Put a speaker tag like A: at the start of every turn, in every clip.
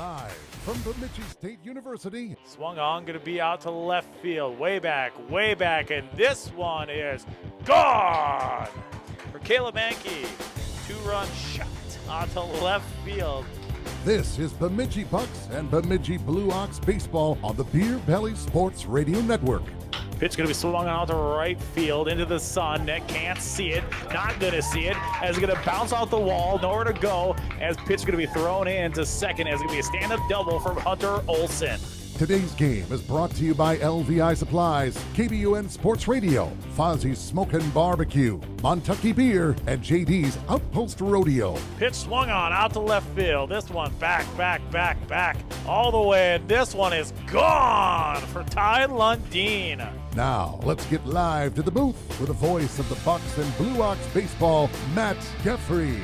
A: Live from Bemidji State University.
B: Swung on, going to be out to left field. Way back, and this one is gone for Caleb Mankey. 2-run shot out to left field.
A: This is Bemidji Bucks and Bemidji Blue Ox baseball on the Beer Belly Sports Radio Network.
B: Pitch going to be swung out to right field into the sun. Net can't see it, not going to see it. As it's going to bounce out the wall, nowhere to go. As pitch going to be thrown in to second. As it's going to be a stand-up double from Hunter Olson.
A: Today's game is brought to you by LVI Supplies, KBUN Sports Radio, Fozzie's Smokin' Barbecue, Montucky Beer, and JD's Outpost Rodeo.
B: Pitch swung on out to left field. This one back, all the way. And this one is gone for Ty Lundeen.
A: Now, let's get live to the booth with the voice of the Bucks and Blue Ox baseball, Matt Geffre.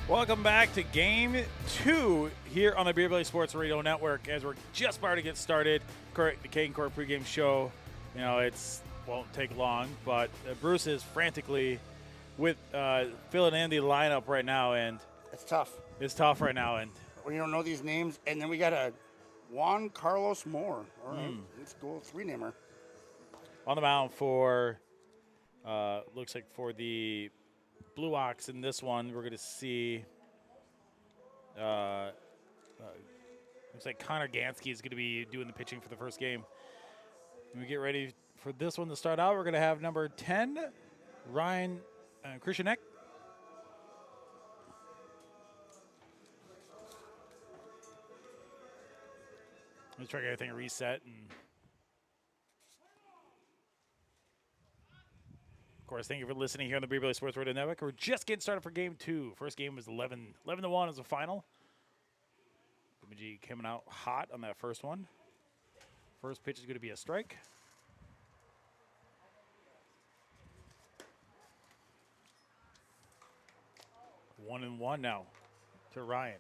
B: Welcome back to Game 2 here on the Beer Belly Sports Radio Network. As we're just about to get started, the Kate and Cork pregame show. You know, won't take long, but Bruce is frantically with filling in the lineup right now, and
C: it's tough.
B: It's tough right now, and
C: when you don't know these names, and then we got a Juan Carlos Moore. All right, let's go three-namer.
B: On the mound for looks like for the Blue Ox in this one, we're going to see looks like Connor Gansky is going to be doing the pitching for the first game. When we get ready for this one to start out, we're going to have number 10, Ryan Krishanek. Let's try to get everything reset. And of course, thank you for listening here on the Beer Belly Sports Radio Network. We're just getting started for Game 2. First game was 11-1 as a final. Bemidji coming out hot on that first one. First pitch is going to be a strike. One and one now to Ryan.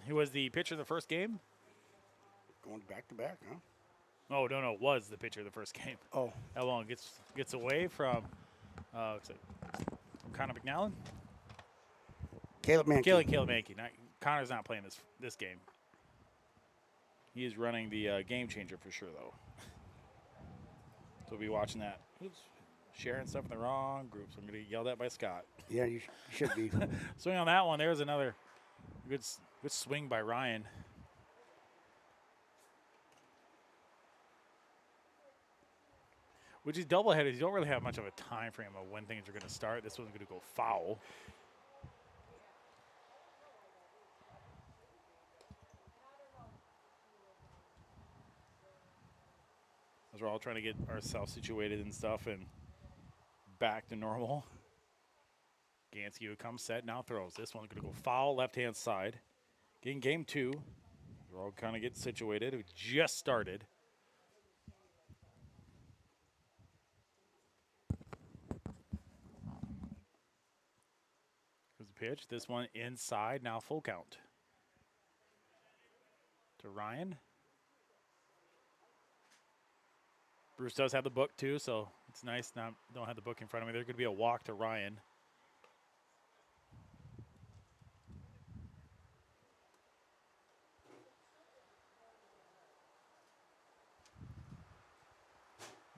B: He was the pitcher of the first game.
C: Going back to back, huh?
B: Oh, no, was the pitcher of the first game.
C: Oh.
B: How gets away from Connor McNallan?
C: Caleb Mankey.
B: Caleb Mankey. Connor's not playing this game. He is running the game changer for sure, though. So we'll be watching that. Oops. Sharing stuff in the wrong group, so I'm going to get yelled at by Scott.
C: Yeah, you should be.
B: Swing on that one. There's another good swing by Ryan. Which is doubleheaders. You don't really have much of a time frame of when things are going to start. This one's going to go foul. As we're all trying to get ourselves situated and stuff and back to normal. Gansky would come set, now throws. This one's going to go foul, left-hand side. Getting game 2. We're all kind of getting situated. We just started. Here's the pitch. This one inside, now full count. To Ryan. Bruce does have the book, too, so it's nice. Now don't have the book in front of me. There's going to be a walk to Ryan.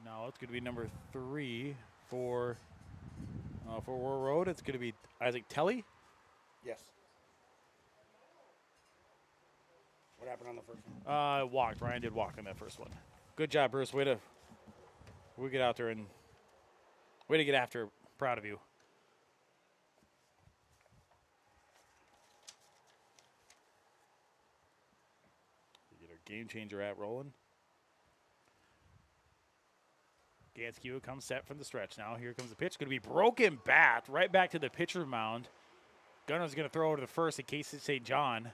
B: Now it's going to be number 3 for Warroad. It's going to be Isaac Telly.
C: Yes. What happened on the first one?
B: Walked. Ryan did walk on that first one. Good job, Bruce. Way to get out there and way to get after. Proud of you. Get our game changer at rolling. Gansky comes set from the stretch now. Here comes the pitch. Going to be broken bat right back to the pitcher mound. Gunner's going to throw over to the first in case it's St. John.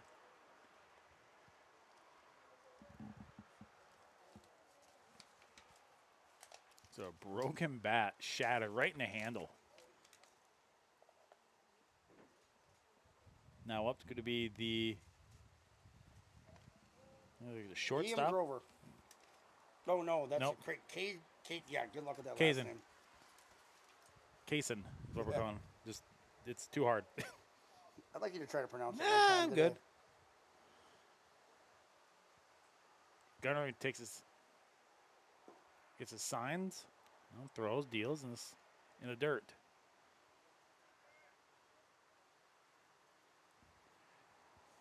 B: So a broken bat shattered right in the handle. Now up's going to be the shortstop.
C: Liam Grover. Oh, no, that's
B: nope.
C: Yeah, good luck with that
B: Kazin.
C: last name.
B: Kaysen is what we're calling him. Just, it's too hard.
C: I'd like you to try to pronounce it.
B: Nah,
C: one time
B: I'm
C: today.
B: good. Gunner gets his signs, throws, deals in the dirt.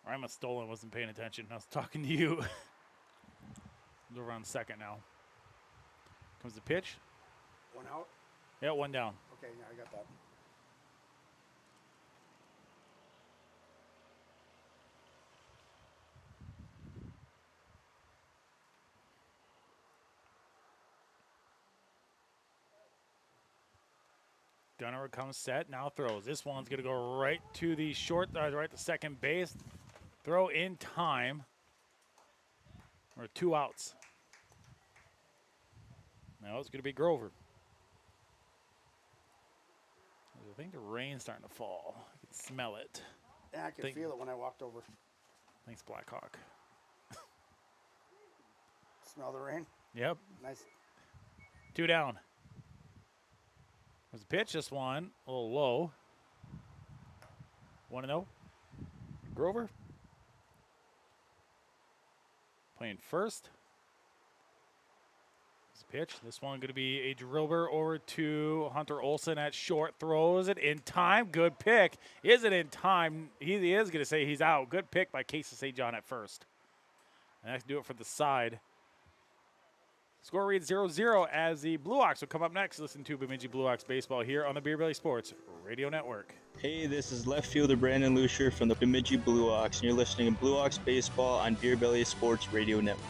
B: Rima Stolen wasn't paying attention. I was talking to you. We're on second now. Comes the pitch.
C: One out?
B: Yeah, one down.
C: Okay, yeah, I got that.
B: Gunner comes set, now throws. This one's going to go right to the right to second base. Throw in time. Or 2 outs. Now it's going to be Grover. I think the rain's starting to fall. I can smell it.
C: Yeah, I could feel it when I walked over.
B: Thanks, Blackhawk.
C: Smell the rain?
B: Yep.
C: Nice.
B: 2 down. There's a pitch, this one. A little low. 1-0. Grover. Playing first. Pitch. This one going to be a driller over to Hunter Olsen at short. Throws it in time. Good pick. Is it in time? He is going to say he's out. Good pick by Casey St. John at first. And that's do it for the side. Score reads 0-0 as the Blue Ox will come up next. Listen to Bemidji Blue Ox baseball here on the Beer Belly Sports Radio Network.
D: Hey, this is left fielder Brandon Lucier from the Bemidji Blue Ox, and you're listening to Blue Ox baseball on Beer Belly Sports Radio Network.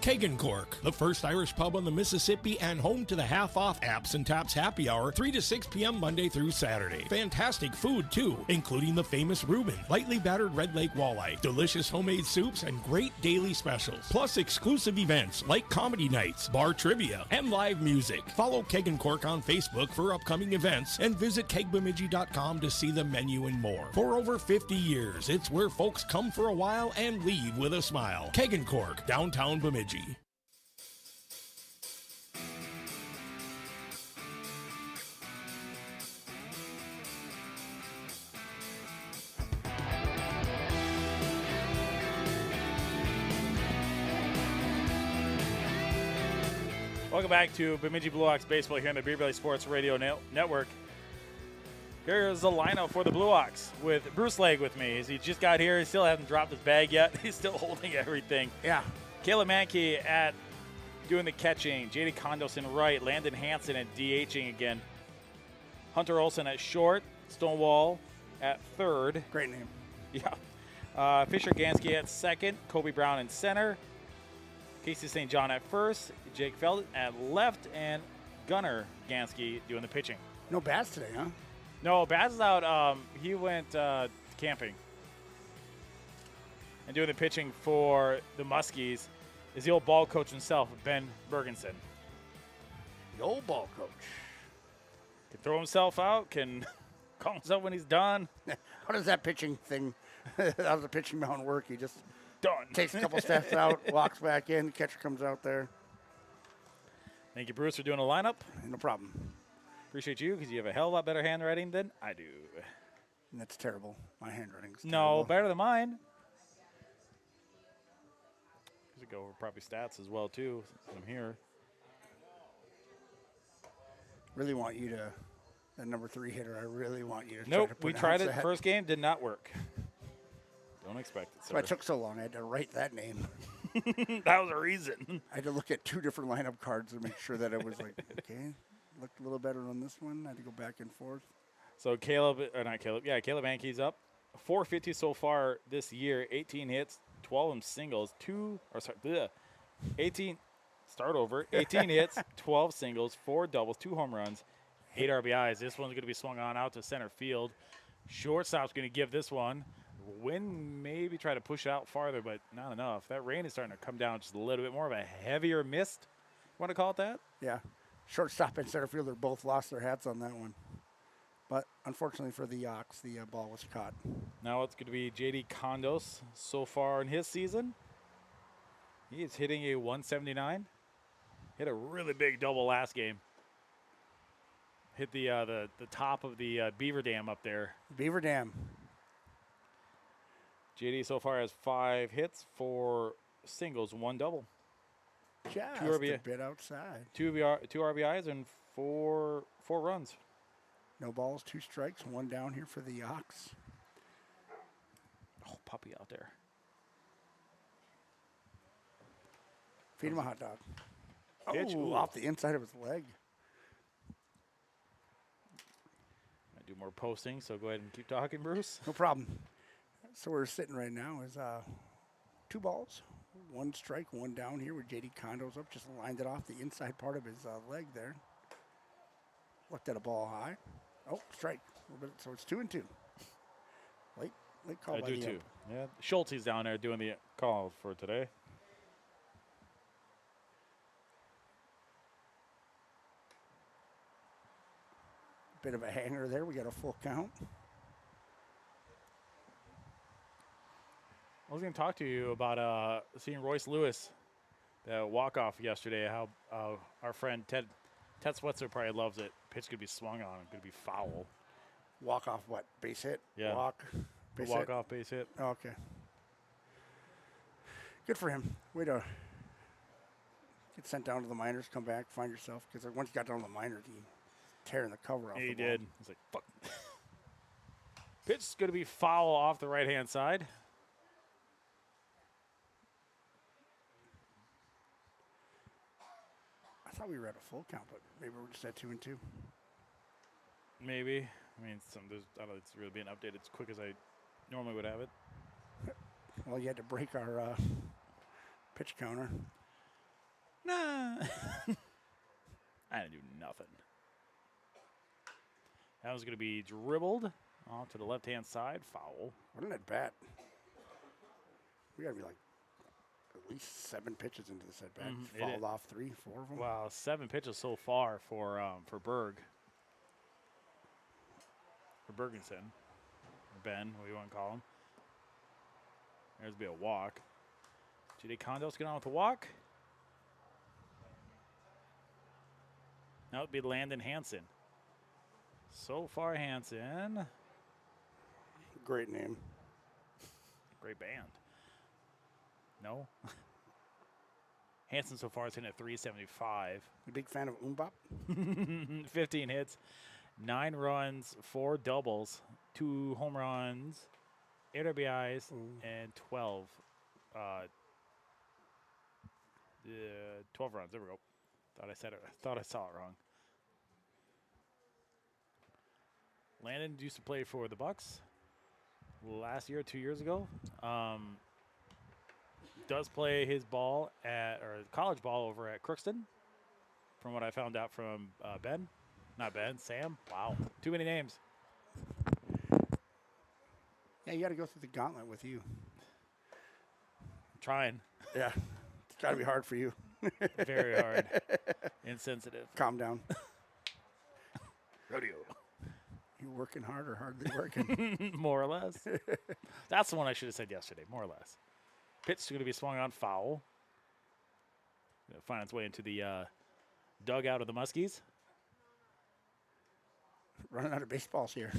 E: Kegan Cork, the first Irish pub on the Mississippi and home to the half-off Apps and Taps happy hour, 3 to 6 p.m. Monday through Saturday. Fantastic food, too, including the famous Reuben, lightly battered red lake walleye, delicious homemade soups, and great daily specials. Plus exclusive events like comedy nights, bar trivia, and live music. Follow Kegan Cork on Facebook for upcoming events and visit kegbemidji.com to see the menu and more. For over 50 years, it's where folks come for a while and leave with a smile. Kegan Cork, downtown Bemidji.
B: Welcome back to Bemidji Blue Ox baseball here on the Beer Belly Sports Radio Network. Here's the lineup for the Blue Ox with Bruce Legg with me. As he just got here, he still hasn't dropped his bag yet. He's still holding everything.
C: Yeah.
B: Caleb Mankey at doing the catching. J.D. Condos in right. Landon Hansen at DHing again. Hunter Olsen at short. Stonewall at third.
C: Great name.
B: Yeah. Fisher Gansky at second. Kobe Brown in center. Casey St. John at first. Jake Feld at left. And Gunnar Gansky doing the pitching.
C: No Baz today, huh?
B: No, Baz is out. He went camping. And doing the pitching for the Muskies is the old ball coach himself, Ben Bergensen.
C: The old ball coach.
B: Can throw himself out, can call himself when he's done.
C: How does that pitching thing, how does the pitching mound work? He just
B: Done.
C: takes a couple steps out, walks back in, catcher comes out there.
B: Thank you, Bruce, for doing a lineup.
C: No problem.
B: Appreciate you because you have a hell of a lot better handwriting than I do.
C: And that's terrible. My handwriting's
B: No,
C: terrible.
B: better than mine. We should go over probably stats as well, too, since I'm here.
C: Really want you to, that number 3 hitter, I really want you to
B: Nope,
C: try to
B: we
C: pronounce
B: tried it
C: that.
B: first game, did not work. Don't expect it,
C: That's why
B: sir.
C: it took so long. I had to write that name.
B: That was a reason.
C: I had to look at 2 different lineup cards to make sure that it was like, okay, looked a little better on this one. I had to go back and forth.
B: So Caleb Mankey's up. 450 so far this year, 18 hits, 12 of them singles, 18 hits, 12 singles, 4 doubles, 2 home runs, 8 RBIs. This one's going to be swung on out to center field. Shortstop's going to give this one. Wind maybe try to push it out farther, but not enough. That rain is starting to come down just a little bit more of a heavier mist. Want to call it that?
C: Yeah. Shortstop and center fielder both lost their hats on that one. But unfortunately for the Ox, the ball was caught.
B: Now it's going to be J.D. Condos so far in his season. He is hitting a 179. Hit a really big double last game. Hit the top of the Beaver Dam up there.
C: Beaver Dam.
B: JD so far has 5 hits, 4 singles, 1 double.
C: Just
B: RBI.
C: a bit outside.
B: 2 RBIs and 4 runs.
C: No balls, 2 strikes, 1 down here for the Ox.
B: Oh, puppy out there.
C: Feed him a hot dog.
B: Pitch.
C: Oh,
B: Ooh.
C: off the inside of his leg.
B: I do more posting, so go ahead and keep talking, Bruce.
C: No problem. So we're sitting right now is 2 balls, 1 strike, 1 down here with JD Condo's up. Just lined it off the inside part of his leg there. Looked at a ball high. Oh, strike. A little bit, so it's 2-2. Late call
B: I
C: by
B: do
C: the
B: too.
C: ump.
B: Yeah, Schulte's down there doing the call for today.
C: Bit of a hanger there. We got a full count.
B: I was going to talk to you about seeing Royce Lewis, the walk-off yesterday, how our friend Ted Swetzer probably loves it. Pitch could be swung on, could be foul.
C: Walk off what? Base hit?
B: Yeah.
C: Walk.
B: The
C: Base hit?
B: walk-off base hit.
C: Oh, okay. Good for him. Way to get sent down to the minors, come back, find yourself. Because once you got down to the minors, he tearing the cover off
B: He
C: the ball.
B: did. He's like, fuck. Pitch is going to be foul off the right-hand side.
C: I thought we were at a full count, but maybe we're just at 2-2.
B: Maybe. I mean, I don't know, it's really being updated as quick as I normally would have it.
C: Well, you had to break our pitch counter.
B: Nah. I didn't do nothing. That was going to be dribbled off to the left-hand side. Foul.
C: What an at bat. We got to be like at least 7 pitches into this at bat.
B: It
C: Fouled
B: is.
C: off 3, 4 of them.
B: Wow, 7 pitches so far for Berg. For Bergensen. Or Ben, what do you want to call him. There's be a walk. J.D. Condos get on with the walk. Now it'd be Landon Hansen. So far, Hansen.
C: Great name.
B: Great band. No? Hansen so far is hitting at 375.
C: You a big fan of Umbop?
B: 15 hits, 9 runs, 4 doubles, 2 home runs, 8 RBIs, and 12 runs. There we go. Thought I saw it wrong. Landon used to play for the Bucks last year, 2 years ago. Does play his ball college ball over at Crookston, from what I found out from Sam. Wow, too many names.
C: Yeah, you got to go through the gauntlet with you.
B: Trying.
C: Yeah, it's got to be hard for you.
B: Very hard. Insensitive.
C: Calm down.
B: Rodeo.
C: You working hard or hardly working?
B: More or less. That's the one I should have said yesterday, more or less. Pitch is going to be swung on foul. Gonna find its way into the dugout of the Muskies.
C: Running out of baseballs here.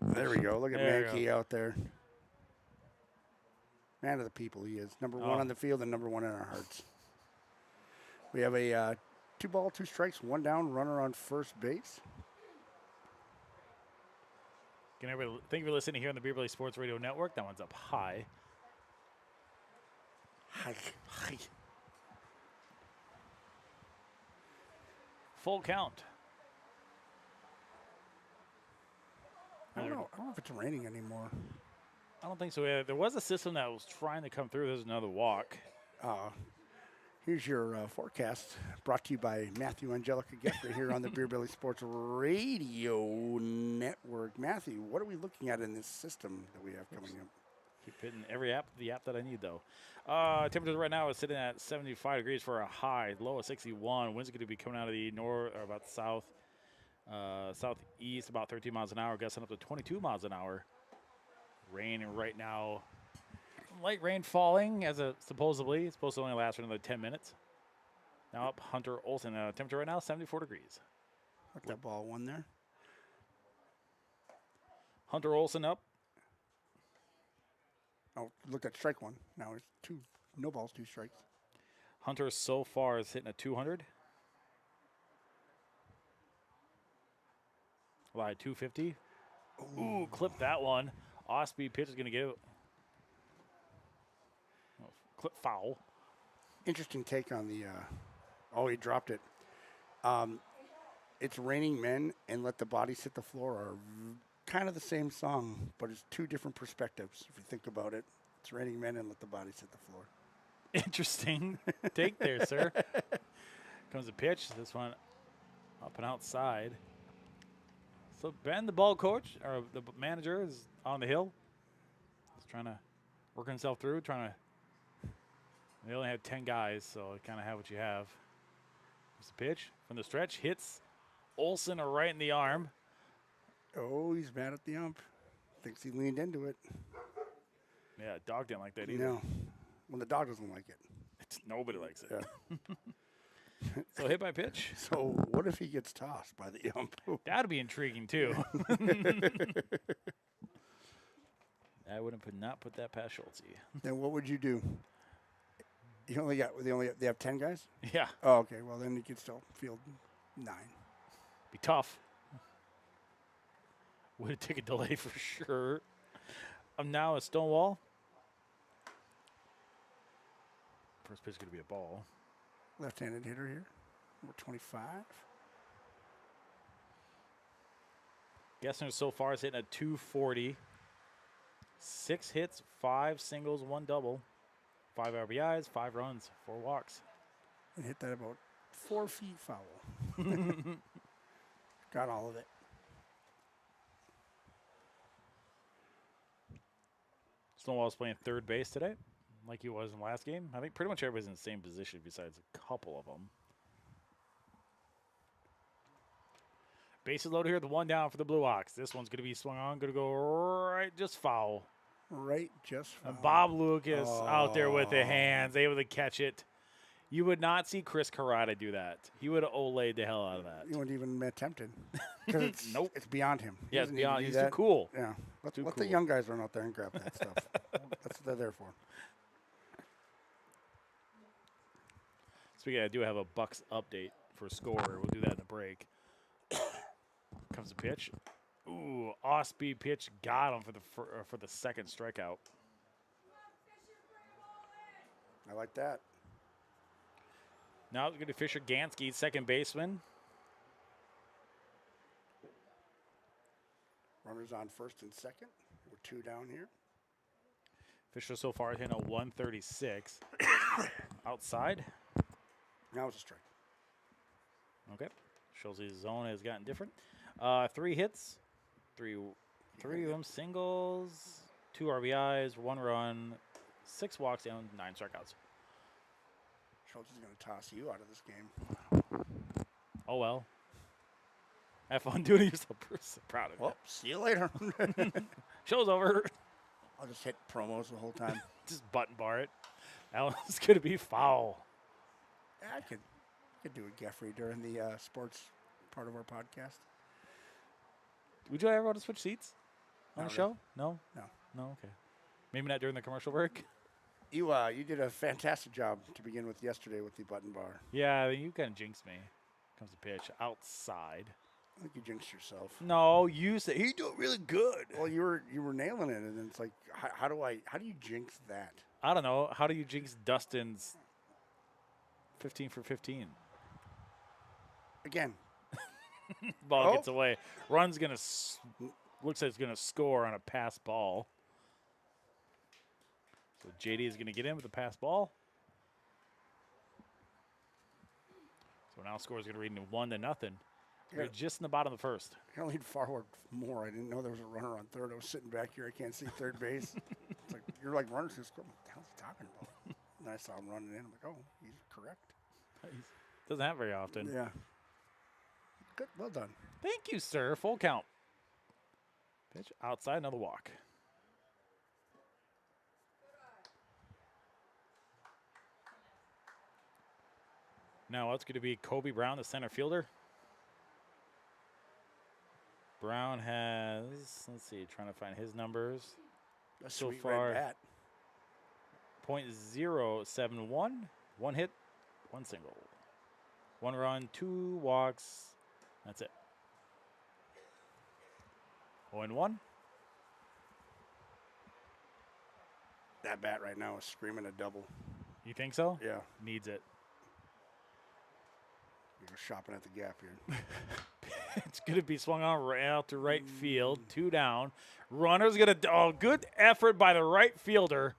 C: There we go. Look at
B: There you
C: Mankey out there. Man of the people he is. Number 1
B: Oh.
C: on the field and number 1 in our hearts. We have a 2 ball, 2 strikes, 1 down, runner on first base.
B: Can everybody thank you for listening here on the Beer Sports Radio Network. That one's up high.
C: Hi.
B: Full count.
C: I don't know if it's raining anymore.
B: I don't think so. There was a system that was trying to come through. There's another walk.
C: Here's your forecast, brought to you by Matthew Angelica Geffre here on the Beer Belly Sports Radio Network. Matthew, what are we looking at in this system that we have coming up?
B: Keep hitting the app that I need, though. Temperature right now is sitting at 75 degrees for a high, low of 61. Winds are going to be coming out of the north, or about southeast, about 13 miles an hour, gusting up to 22 miles an hour. Rain right now. Light rain falling supposedly. It's supposed to only last for another 10 minutes. Now up Hunter Olsen. Temperature right now, 74 degrees.
C: Look that ball one there.
B: Hunter Olsen up.
C: Oh, look at strike one. Now it's 2, no balls, 2 strikes.
B: Hunter so far is hitting a 200. Why, 250? Ooh, clip that one. Off-speed pitch is going to get it. Oh, clip foul.
C: Interesting take on the, he dropped it. It's Raining Men and Let the Bodies Hit the Floor are kind of the same song, but it's 2 different perspectives if you think about it. It's Raining Men and Let the Bodies Hit the Floor.
B: Interesting take there, sir. Comes the pitch. This one up and outside. So Ben, the ball coach, or the manager, is on the hill. He's trying to work himself through, they only have 10 guys, so you kind of have what you have. There's the pitch from the stretch. Hits Olsen right in the arm.
C: Oh, he's mad at the ump. Thinks he leaned into it.
B: Yeah, dog didn't like that either.
C: No, when the dog doesn't like it.
B: Nobody likes it.
C: Yeah.
B: So hit by pitch.
C: So what if he gets tossed by the ump?
B: That'd be intriguing too. I wouldn't not put that past Schulte.
C: Then what would you do? They have 10 guys?
B: Yeah.
C: Oh, okay. Well, then you could still field 9.
B: Be tough. Would take a delay for sure. Now a Stonewall. First pitch is going to be a ball.
C: Left-handed hitter here. Number 25.
B: Gessner so far is hitting a 240. 6 hits, 5 singles, 1 double. 5 RBIs, 5 runs, 4 walks.
C: And hit that about 4 feet foul. Got all of it.
B: Stonewall's playing third base today, like he was in the last game. I think pretty much everybody's in the same position besides a couple of them. Bases loaded here, the 1 down for the Blue Ox. This one's going to be swung on, going to go right just foul.
C: Right just foul.
B: And Bob Lucas out there with the hands, able to catch it. You would not see Chris Carrata do that. He would have olayed the hell out of that.
C: You wouldn't even attempted. It's,
B: Nope.
C: It's beyond him.
B: Yeah, it's beyond. He's too cool.
C: Yeah. Let
B: Too
C: the
B: cool.
C: young guys run out there and grab that stuff. That's what they're there for.
B: Speaking of, I do have a Bucks update for score. We'll do that in the break. Comes the pitch. Ooh, off-speed pitch. Got him for the second strikeout.
C: I like that.
B: Now it's going to Fisher Gansky, second baseman.
C: Runners on first and second. We're 2 down here.
B: Fisher so far hitting a 136. Outside.
C: Now it's a strike.
B: Okay. Shows his zone has gotten different. 3 hits. Three of them singles. 2 RBIs, 1 run, 6 walks down, 9 strikeouts.
C: Schultz is going to toss you out of this game.
B: Oh, well. Have fun doing it yourself, Bruce. Proud of
C: Well, see you later.
B: you. Show's over.
C: I'll just hit promos the whole time.
B: Just button bar it. That one's going to be foul.
C: Yeah, I could do a Geffre during the sports part of our podcast.
B: Would you ever want to switch seats on
C: Not
B: the show? No?
C: No.
B: No? Okay. Maybe not during the commercial break?
C: You did a fantastic job to begin with yesterday with the button bar.
B: Yeah, you kind of jinxed me. Comes the pitch outside.
C: I think you jinxed yourself.
B: No, you said he do it really good.
C: Well, you were nailing it, and then it's like, how do you jinx that?
B: I don't know. How do you jinx Dustin's 15 for 15?
C: Again,
B: Ball gets away. Run's going to looks like it's going to score on a pass ball. So JD is going to get in with the pass ball. So now score is going to read 1-0. We're just in the bottom of the first.
C: I leaned forward more. I didn't know there was a runner on third. I was sitting back here. I can't see third base. It's like, you're like, runners who score. What the hell is he talking about? And then I saw him running in. I'm like, oh, he's correct.
B: Doesn't happen very often.
C: Yeah. Good. Well done.
B: Thank you, sir. Full count. Pitch outside, another walk. Now it's going to be Kobe Brown, the center fielder. Brown has, let's see, trying to find his numbers.
C: A
B: So
C: sweet
B: far,
C: red bat.
B: .071. 1 hit, 1 single. 1 run, 2 walks. That's it. 0-1.
C: That bat right now is screaming a double.
B: You think so?
C: Yeah.
B: Needs it.
C: You're shopping at the Gap here.
B: It's going to be swung on right out to right field. 2 down. Runner's going to, oh, good effort by the right fielder.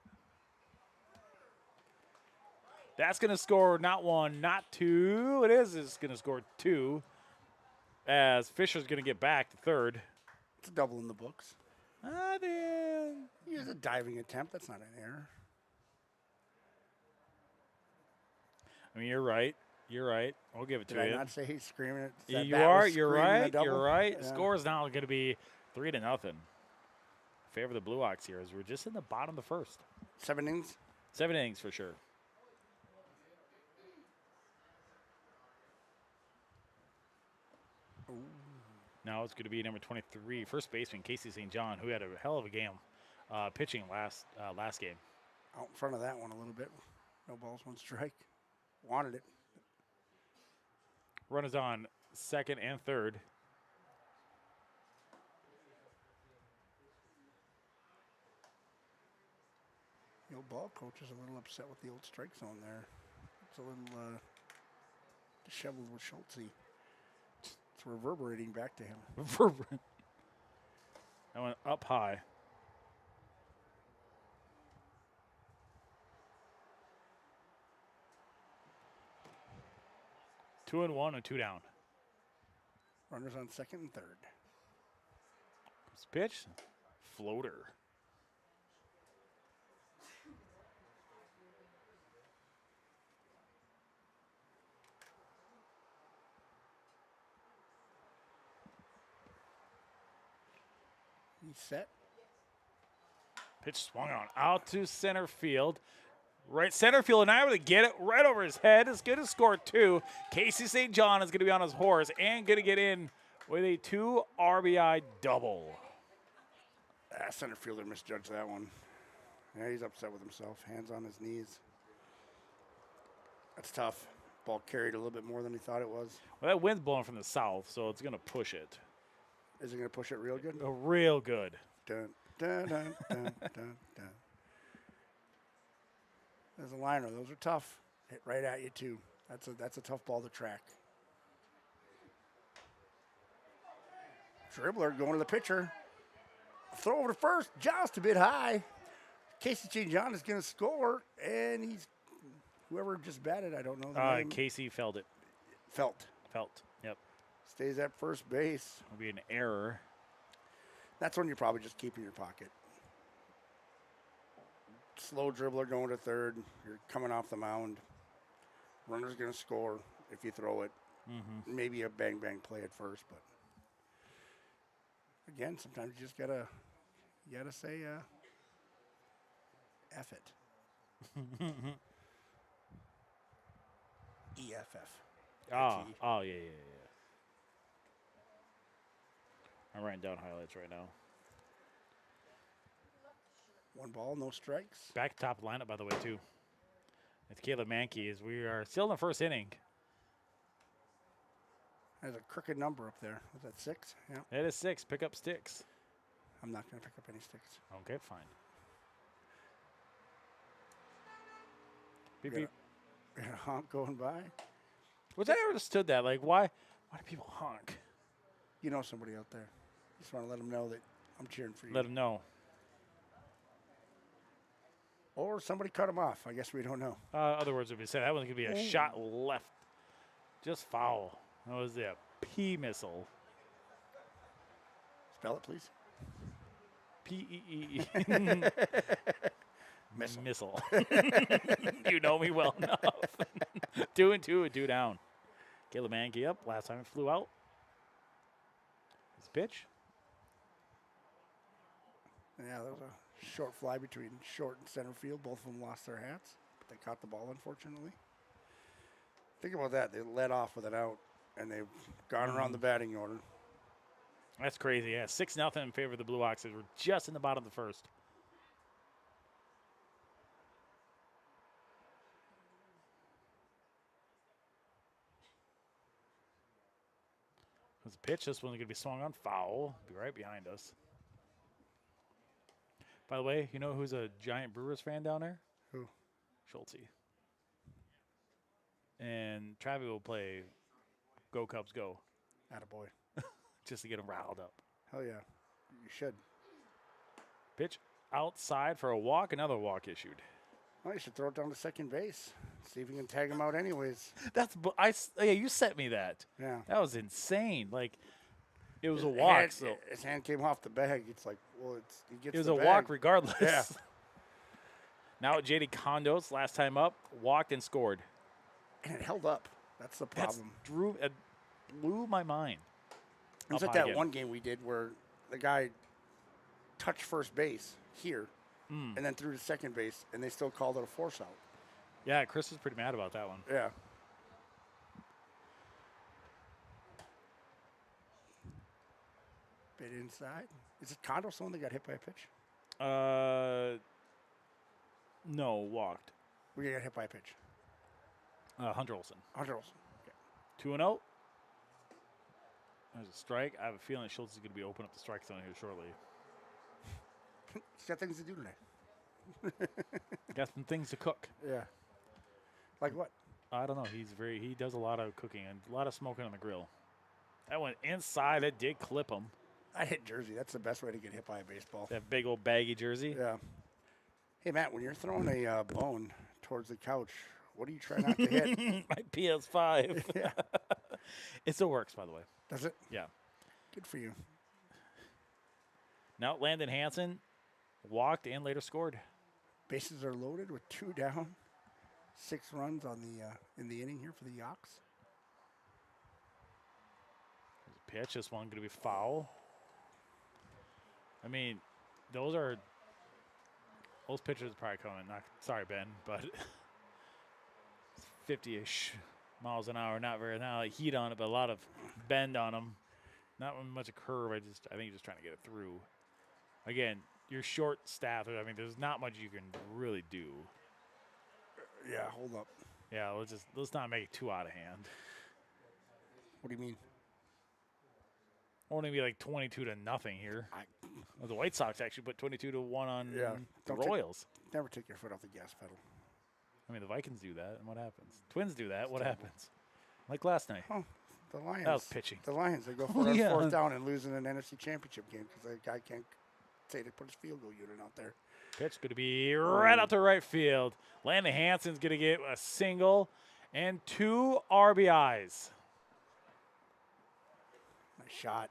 B: That's going to score not 1, not 2. It is. It's going to score 2 as Fisher's going to get back to third.
C: It's a double in the books.
B: Then.
C: Here's a diving attempt. That's not an error.
B: I mean, you're right. You're right. We'll give it to
C: Did
B: you.
C: I not say he's screaming it?
B: Yeah,
C: That
B: you
C: bat
B: are.
C: was
B: You're
C: screaming a
B: right.
C: double?
B: You're right.
C: Yeah.
B: Score is now going to be 3-0. Favor the Blue Ox here as we're just in the bottom of the first.
C: 7 innings.
B: 7 innings for sure. Now it's going to be number 23, first baseman Casey St. John, who had a hell of a game pitching last game.
C: Out in front of that one a little bit. No balls, 1 strike. Wanted it.
B: Runners on second and third.
C: The old ball coach is a little upset with the old strike zone there. It's a little disheveled with Schultze. It's reverberating back to him.
B: That went up high. Two and 1 and 2 down.
C: Runners on second and third.
B: This pitch, floater.
C: He's set.
B: Pitch swung on out to center field. Right center field, and I able to get it right over his head. It's going to score 2. Casey St. John is going to be on his horse and going to get in with a 2 RBI double.
C: Center fielder misjudged that one. Yeah, he's upset with himself. Hands on his knees. That's tough. Ball carried a little bit more than he thought it was.
B: Well, that wind's blowing from the south, so it's going to push it.
C: Is it going to push it real good?
B: Real good.
C: Dun, dun, dun, dun, dun, dun. There's a liner. Those are tough. Hit right at you, too. That's a tough ball to track. Dribbler going to the pitcher. Throw over to first. Just a bit high. Casey St. John is going to score, and he's whoever just batted. I don't know. The name.
B: Casey felt it.
C: Felt.
B: Yep.
C: Stays at first base.
B: It'll be an error.
C: That's one you probably just keep in your pocket. Slow dribbler going to third. You're coming off the mound. Runner's going to score if you throw it.
B: Mm-hmm.
C: Maybe a bang play at first, but again, sometimes you just gotta say F it. EFF.
B: Oh, yeah. I'm writing down highlights right now.
C: 1 ball, no strikes.
B: Back top lineup, by the way, too. It's Caleb Mankey as we are still in the first inning.
C: There's a crooked number up there. Was that 6? Yeah.
B: It is 6. Pick up sticks.
C: I'm not going to pick up any sticks.
B: Okay, fine. Beep,
C: We
B: beep.
C: got a honk going by.
B: Which I never understood that. Like, why do people honk?
C: You know somebody out there. Just want to let them know that I'm cheering for you.
B: Let them know.
C: Or somebody cut him off. I guess we don't know.
B: Other words would be said. That one's going to be a shot left. Just foul. That was a P missile.
C: Spell it, please.
B: P-E-E.
C: Missile.
B: Missile. You know me well enough. 2 and 2 and 2 down. Caleb Mankey up. Last time it flew out. His pitch.
C: Yeah, there was a short fly between short and center field. Both of them lost their hats, but they caught the ball, unfortunately. Think about that. They led off with an out, and they've gone around the batting order.
B: That's crazy. Yeah, 6-0 in favor of the Blue Oxes. We're just in the bottom of the first. There's a pitch. This one's going to be swung on foul. Be right behind us. By the way, you know who's a giant Brewers fan down there?
C: Who?
B: Schulte. And Travis will play Go Cubs Go.
C: Attaboy.
B: Just to get him riled up.
C: Hell yeah. You should.
B: Pitch outside for a walk. Another walk issued.
C: Well, you should throw it down to second base. See if you can tag him out anyways.
B: Yeah, you sent me that.
C: Yeah.
B: That was insane. Like, it was a walk.
C: His hand came off the bag. It's like, well, he gets
B: It was
C: the
B: a
C: bag.
B: walk regardless.
C: Yeah.
B: Now JD Condos, last time up, walked and scored.
C: And it held up. That's the problem.
B: It blew my mind.
C: It was at that one game we did where the guy touched first base here and then threw to second base, and they still called it a force out.
B: Yeah, Chris was pretty mad about that one.
C: Yeah. Bit inside. Is it Condos the one that got hit by a pitch?
B: No, walked.
C: We got hit by a pitch.
B: Hunter Olsen.
C: Hunter Olsen. Okay.
B: 2-0. There's a strike. I have a feeling Schultz is going to be open up the strike zone here shortly.
C: He's got things to do today.
B: Got some things to cook.
C: Yeah. Like what?
B: I don't know. He does a lot of cooking and a lot of smoking on the grill. That went inside. It did clip him.
C: I hit jersey. That's the best way to get hit by a baseball.
B: That big old baggy jersey.
C: Yeah. Hey, Matt, when you're throwing a bone towards the couch, what do you try not to hit?
B: My PS5.
C: Yeah.
B: It still works, by the way.
C: Does it?
B: Yeah.
C: Good for you.
B: Now Landon Hansen walked and later scored.
C: Bases are loaded with 2 down. 6 runs on the in the inning here for the Ox.
B: There's a pitch. This one going to be foul. I mean, those pitchers are probably coming. Sorry, Ben, but 50-ish miles an hour. Not like heat on it, but a lot of bend on them. Not much a curve. I think you're just trying to get it through. Again, you're short staffed. I mean, there's not much you can really do.
C: Yeah, hold up.
B: Yeah, let's not make it too out of hand.
C: What do you mean?
B: Only be like 22-0 here. Well, the White Sox actually put 22-1 on the Royals.
C: Never take your foot off the gas pedal.
B: I mean, the Vikings do that, and what happens? Twins do that. What happens? Like last night.
C: Oh, the Lions.
B: That was pitching.
C: The Lions, they go for it on 4th down and lose in an NFC Championship game because the guy can't say they put his field goal unit out there.
B: Pitch going to be right out to right field. Landon Hansen's going to get a single and 2 RBIs.
C: Nice shot.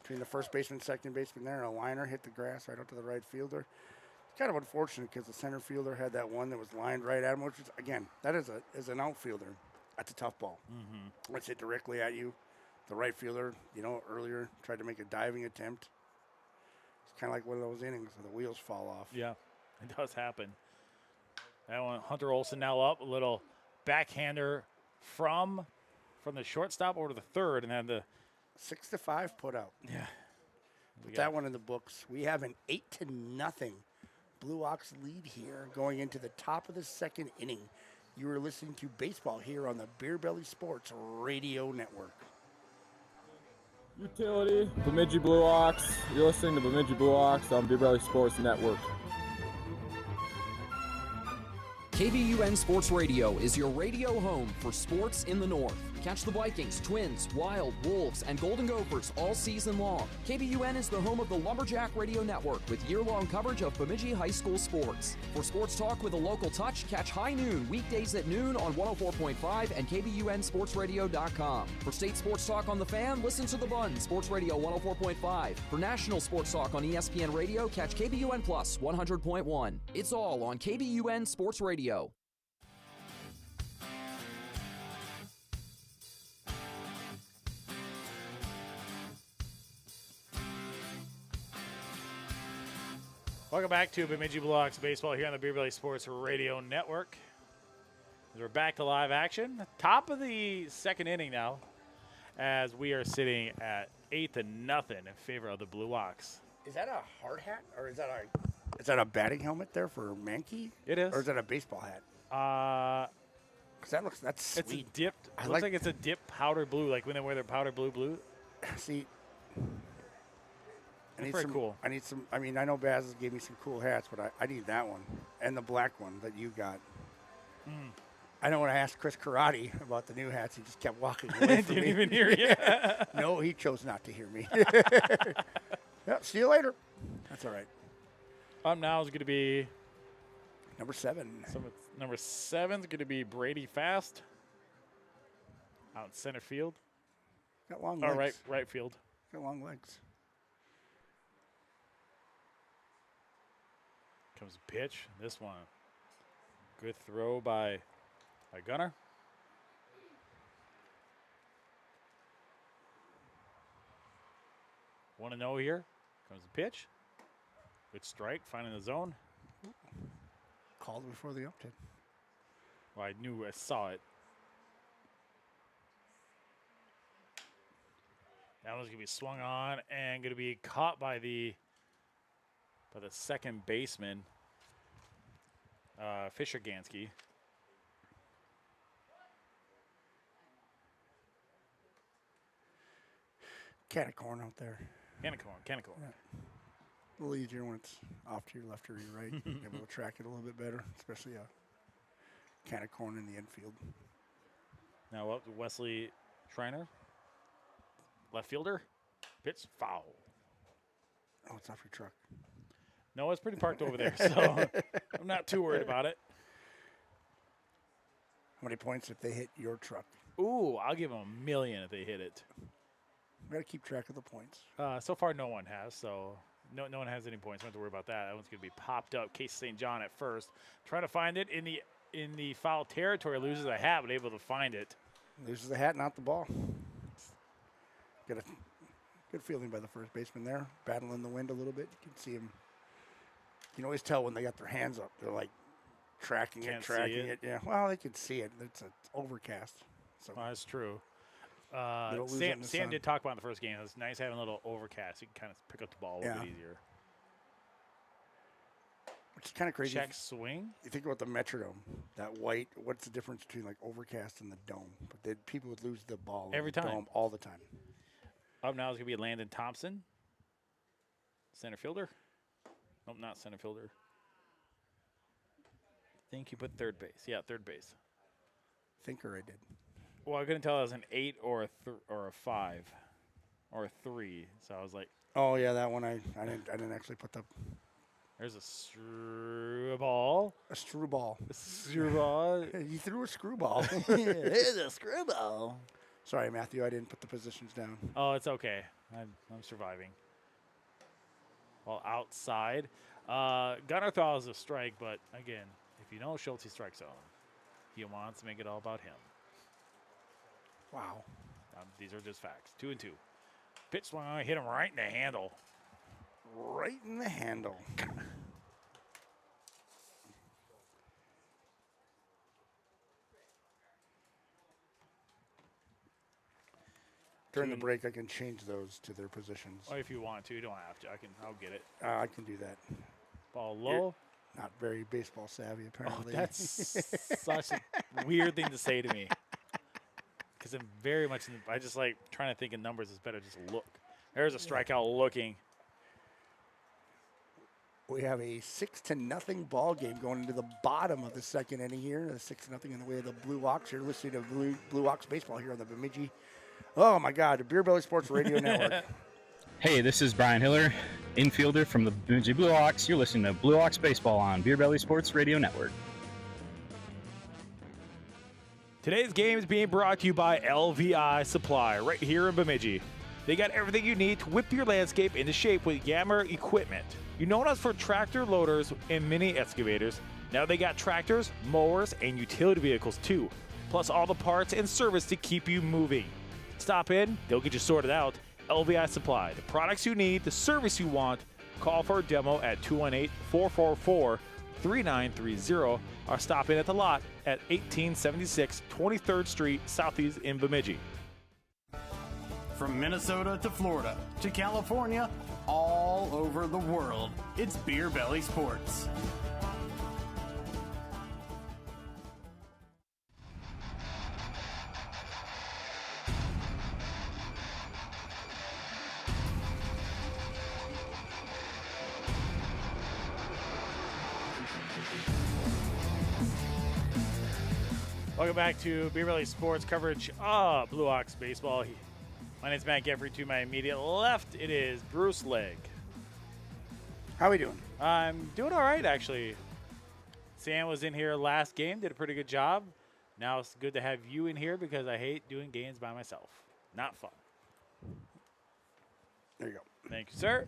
C: Between the first baseman and second baseman there, and a liner hit the grass right up to the right fielder. Kind of unfortunate because the center fielder had that one that was lined right at him, which is, again, that is an outfielder. That's a tough ball. Mm-hmm. Let's hit directly at you. The right fielder, earlier tried to make a diving attempt. It's kind of like one of those innings where the wheels fall off.
B: Yeah, it does happen. That one, Hunter Olsen now up, a little backhander from the shortstop over to the third, and then the
C: 6-5 put out.
B: Yeah.
C: Put that one in the books. We have an 8-0 Blue Ox lead here going into the top of the second inning. You are listening to baseball here on the Beer Belly Sports Radio Network.
F: Utility, Bemidji Blue Ox. You're listening to Bemidji Blue Ox on Beer Belly Sports Network.
G: KBUN Sports Radio is your radio home for sports in the North. Catch the Vikings, Twins, Wild, Wolves, and Golden Gophers all season long. KBUN is the home of the Lumberjack Radio Network with year-long coverage of Bemidji High School sports. For sports talk with a local touch, catch High Noon weekdays at noon on 104.5 and KBUNSportsRadio.com. For state sports talk on the Fan, listen to The Bun, Sports Radio 104.5. For national sports talk on ESPN Radio, catch KBUN Plus 100.1. It's all on KBUN Sports Radio.
B: Welcome back to Bemidji Blue Ox Baseball here on the Beer Belly Sports Radio Network. We're back to live action. Top of the second inning now, as we are sitting at 8-0 in favor of the Blue Ox.
C: Is that a hard hat, or is that a batting helmet there for Mankey?
B: It is.
C: Or is that a baseball hat? 'Cause that's
B: It's
C: sweet.
B: a dipped. It looks like it's a dipped powder blue, like when they wear their powder blue.
C: See, I need
B: Pretty
C: some.
B: cool.
C: I need some. I mean, I know Baz gave me some cool hats, but I need that one and the black one that you got. I know when I asked Chris Karate about the new hats, he just kept walking away from
B: Didn't
C: me.
B: even hear you.
C: No, he chose not to hear me. Yep, see you later. That's all right.
B: Now is going to be
C: Number 7.
B: number 7 is going to be Brady Fast out in center field.
C: Got long
B: Or
C: legs.
B: right field.
C: Got long legs.
B: Comes a pitch. This one, good throw by Gunnar. Want to know here? Comes the pitch. Good strike, finding the zone.
C: Called before the up did.
B: Well, I saw it. That one's gonna be swung on and gonna be caught by the second baseman, Fisher Gansky.
C: Cat corn out there.
B: Canicorn.
C: A little easier when it's off to your left or your right. Be able to track it a little bit better, especially a can of corn in the infield.
B: Now up to Wesley Schreiner, left fielder. Pitch foul.
C: Oh, it's off your truck.
B: No, it's pretty parked over there, so I'm not too worried about it.
C: How many points if they hit your truck?
B: Ooh, I'll give them 1 million if they hit it.
C: We got to keep track of the points.
B: So far, no one has, so no one has any points. Don't have to worry about that. That one's going to be popped up. Case St. John at first. Trying to find it in the foul territory. Loses a hat, but able to find it.
C: Loses the hat, not the ball. Got a good feeling by the first baseman there. Battling the wind a little bit. You can see him. You can always tell when they got their hands up. They're like tracking
B: Can't see
C: it.
B: it.
C: Yeah, well, they can see it. It's overcast. So
B: Well, that's true.
C: don't lose it in the
B: Sam
C: sun.
B: did talk about in the first game. It's nice having a little overcast. You can kind of pick up the ball a little bit easier.
C: which is kind of crazy.
B: Check swing.
C: You think about the Metrodome, that white. What's the difference between like overcast and the dome? But people would lose the ball in
B: Every
C: the
B: time.
C: dome all the time.
B: Up now is going to be Landon Thompson, center fielder. Nope, not center fielder. I think you put third base. Yeah, third base.
C: Thinker, I did.
B: Well, I couldn't tell it was an 8 or a 5 or a 3. So I was like,
C: Oh yeah, that one I didn't actually put the
B: there's a screwball.
C: a screwball.
B: Screwball.
C: You threw a screwball.
B: It's a screwball.
C: Sorry, Matthew, I didn't put the positions down.
B: Oh, it's okay. I'm surviving. Well, outside. Gunnar thought it was a strike, but again, if you know Schulte strike zone, he wants to make it all about him.
C: Wow.
B: These are just facts. 2-2. Pitch swung on, hit him right in the handle.
C: Right in the handle. During the break, I can change those to their positions.
B: Or if you want to, you don't have to. I'll get it.
C: I can do that.
B: Ball low.
C: Not very baseball savvy, apparently.
B: That's such a weird thing to say to me. Because I'm very much, I just like trying to think in numbers. It's better just look. There's a strikeout looking.
C: We have a 6-0 ball game going into the bottom of the second inning here. A 6-0 in the way of the Blue Ox. You're listening to Blue Ox baseball here on the Bemidji. Oh my God, the Beer Belly Sports Radio Network.
H: Hey, this is Brian Hiller, infielder from the Bemidji Blue Ox. You're listening to Blue Ox Baseball on Beer Belly Sports Radio Network.
B: Today's game is being brought to you by LVI Supply right here in Bemidji. They got everything you need to whip your landscape into shape with Yammer equipment. You know us for tractor loaders and mini excavators. Now they got tractors, mowers, and utility vehicles too. Plus all the parts and service to keep you moving. Stop in, they'll get you sorted out. LVI Supply, the products you need, the service you want. Call for a demo at 218-444-3930 or stop in at the lot at 1876 23rd Street Southeast in Bemidji.
I: From Minnesota to Florida to California, all over the world, it's Beer Belly Sports.
B: Welcome back to Beer Belly Sports coverage of Blue Ox baseball. My name's Matt Geffre. To my immediate left, it is Bruce Legg.
C: How we doing?
B: I'm doing all right, actually. Sam was in here last game, did a pretty good job. Now it's good to have you in here because I hate doing games by myself. Not fun.
C: There you go.
B: Thank you, sir.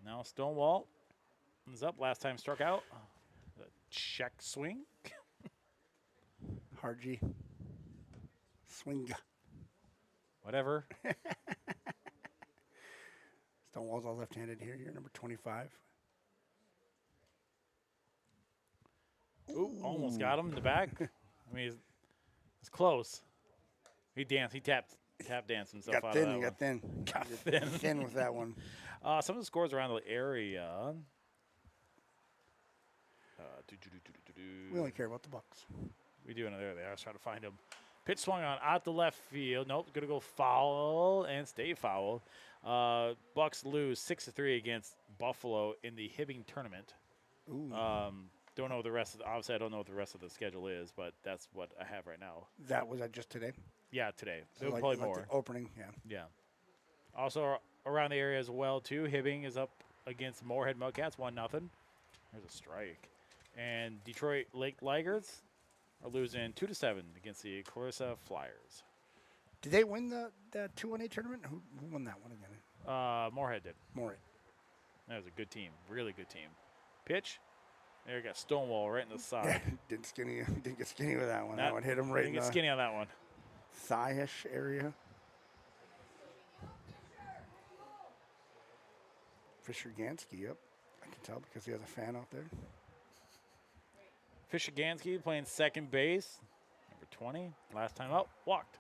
B: Now Stonewall is up. Last time struck out. The check swing.
C: Hard G. Swing.
B: Whatever.
C: Stonewall's all left-handed here. You're number 25.
B: Ooh, almost got him in the back. I mean, it's close. He danced. He tap danced himself out of that one.
C: Got thin.
B: Got thin.
C: Thin with that one.
B: Some of the scores around the area.
C: We only care about the Bucks.
B: We do know there they are. I was trying to find them. Pitch swung on out the left field. Nope, going to go foul and stay foul. Bucks lose 6-3 against Buffalo in the Hibbing tournament.
C: Ooh.
B: Don't know the rest of obviously I don't know what the rest of the schedule is, but that's what I have right now.
C: That was just today?
B: Yeah, today.
C: So
B: There'll
C: like,
B: probably
C: like
B: more.
C: The opening, yeah.
B: Yeah. Also around the area as well too. Hibbing is up against Moorhead Mudcats 1-0. There's a strike. And Detroit Lake Ligers are losing 2-7 against the Clarissa Flyers.
C: Did they win the 2-1-8 tournament? Who won that one again?
B: Moorhead did.
C: Moorhead.
B: That was a good team. Really good team. Pitch. There you got Stonewall right in the side.
C: Didn't get skinny with that one. That one hit him right in the
B: get skinny on that one.
C: Thigh-ish area. Fisher Gansky, yep. I can tell because he has a fan out there.
B: Fisher Gansky playing second base. Number 20. Last time out, walked.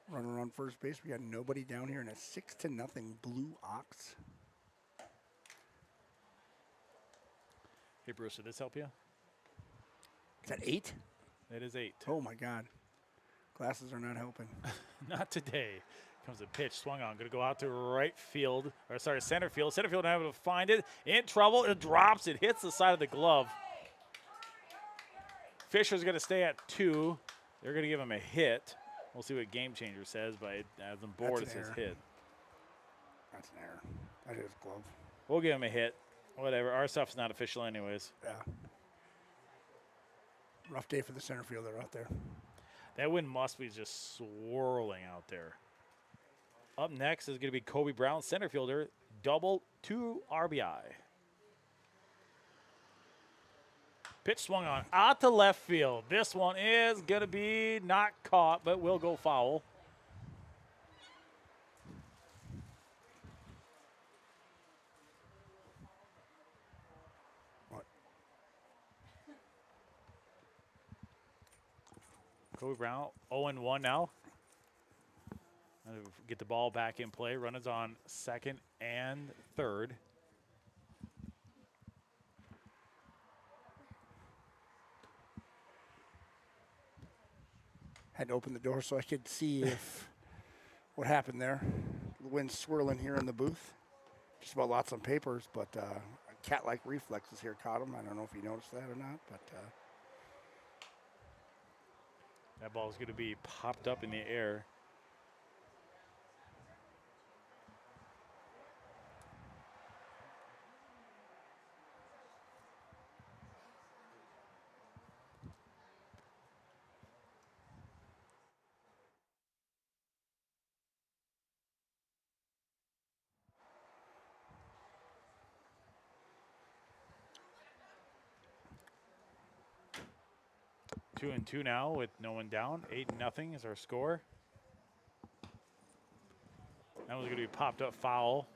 C: Runner on first base. We got nobody down here in a 6-0 Blue Ox.
B: Hey, Bruce, did this help you?
C: Is that 8?
B: It is 8.
C: Oh, my God. Glasses are not helping.
B: Not today. Comes a pitch, swung on. Going to go out to right field, or sorry, center field. Center field not able to find it. In trouble. It drops. It hits the side of the glove. Fisher's going to stay at 2. They're going to give him a hit. We'll see what Game Changer says, but as on board, it says hit.
C: That's an error. That is glove.
B: We'll give him a hit. Whatever. Our stuff's not official anyways.
C: Yeah. Rough day for the center fielder out there.
B: That wind must be just swirling out there. Up next is going to be Kobe Brown, center fielder, double 2 RBI. Pitch swung on out to left field. This one is going to be not caught, but will go foul.
C: What?
B: Kobe Brown 0-1 now. Get the ball back in play. Runners on second and third.
C: Had to open the door so I could see if what happened there. The wind's swirling here in the booth. Just about lots of papers, but cat-like reflexes here caught him. I don't know if you noticed that or not, but
B: that ball is going to be popped up in the air. Two and two now with no one down. 8-0 is our score. That was going to be popped up foul.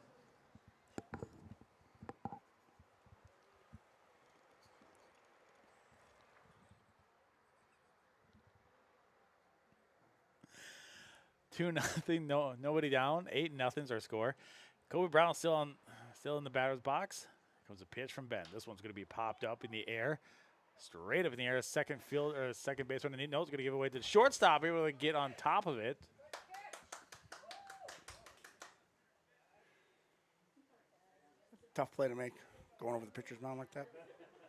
B: 2-0. No, nobody down. 8-0's our score. Kobe Brown still in the batter's box. Comes a pitch from Ben. This one's going to be popped up in the air. Straight up in the air. Second baseman. And no, it's going to give away to the shortstop. Able to get on top of it.
C: Tough play to make, going over the pitcher's mound like that.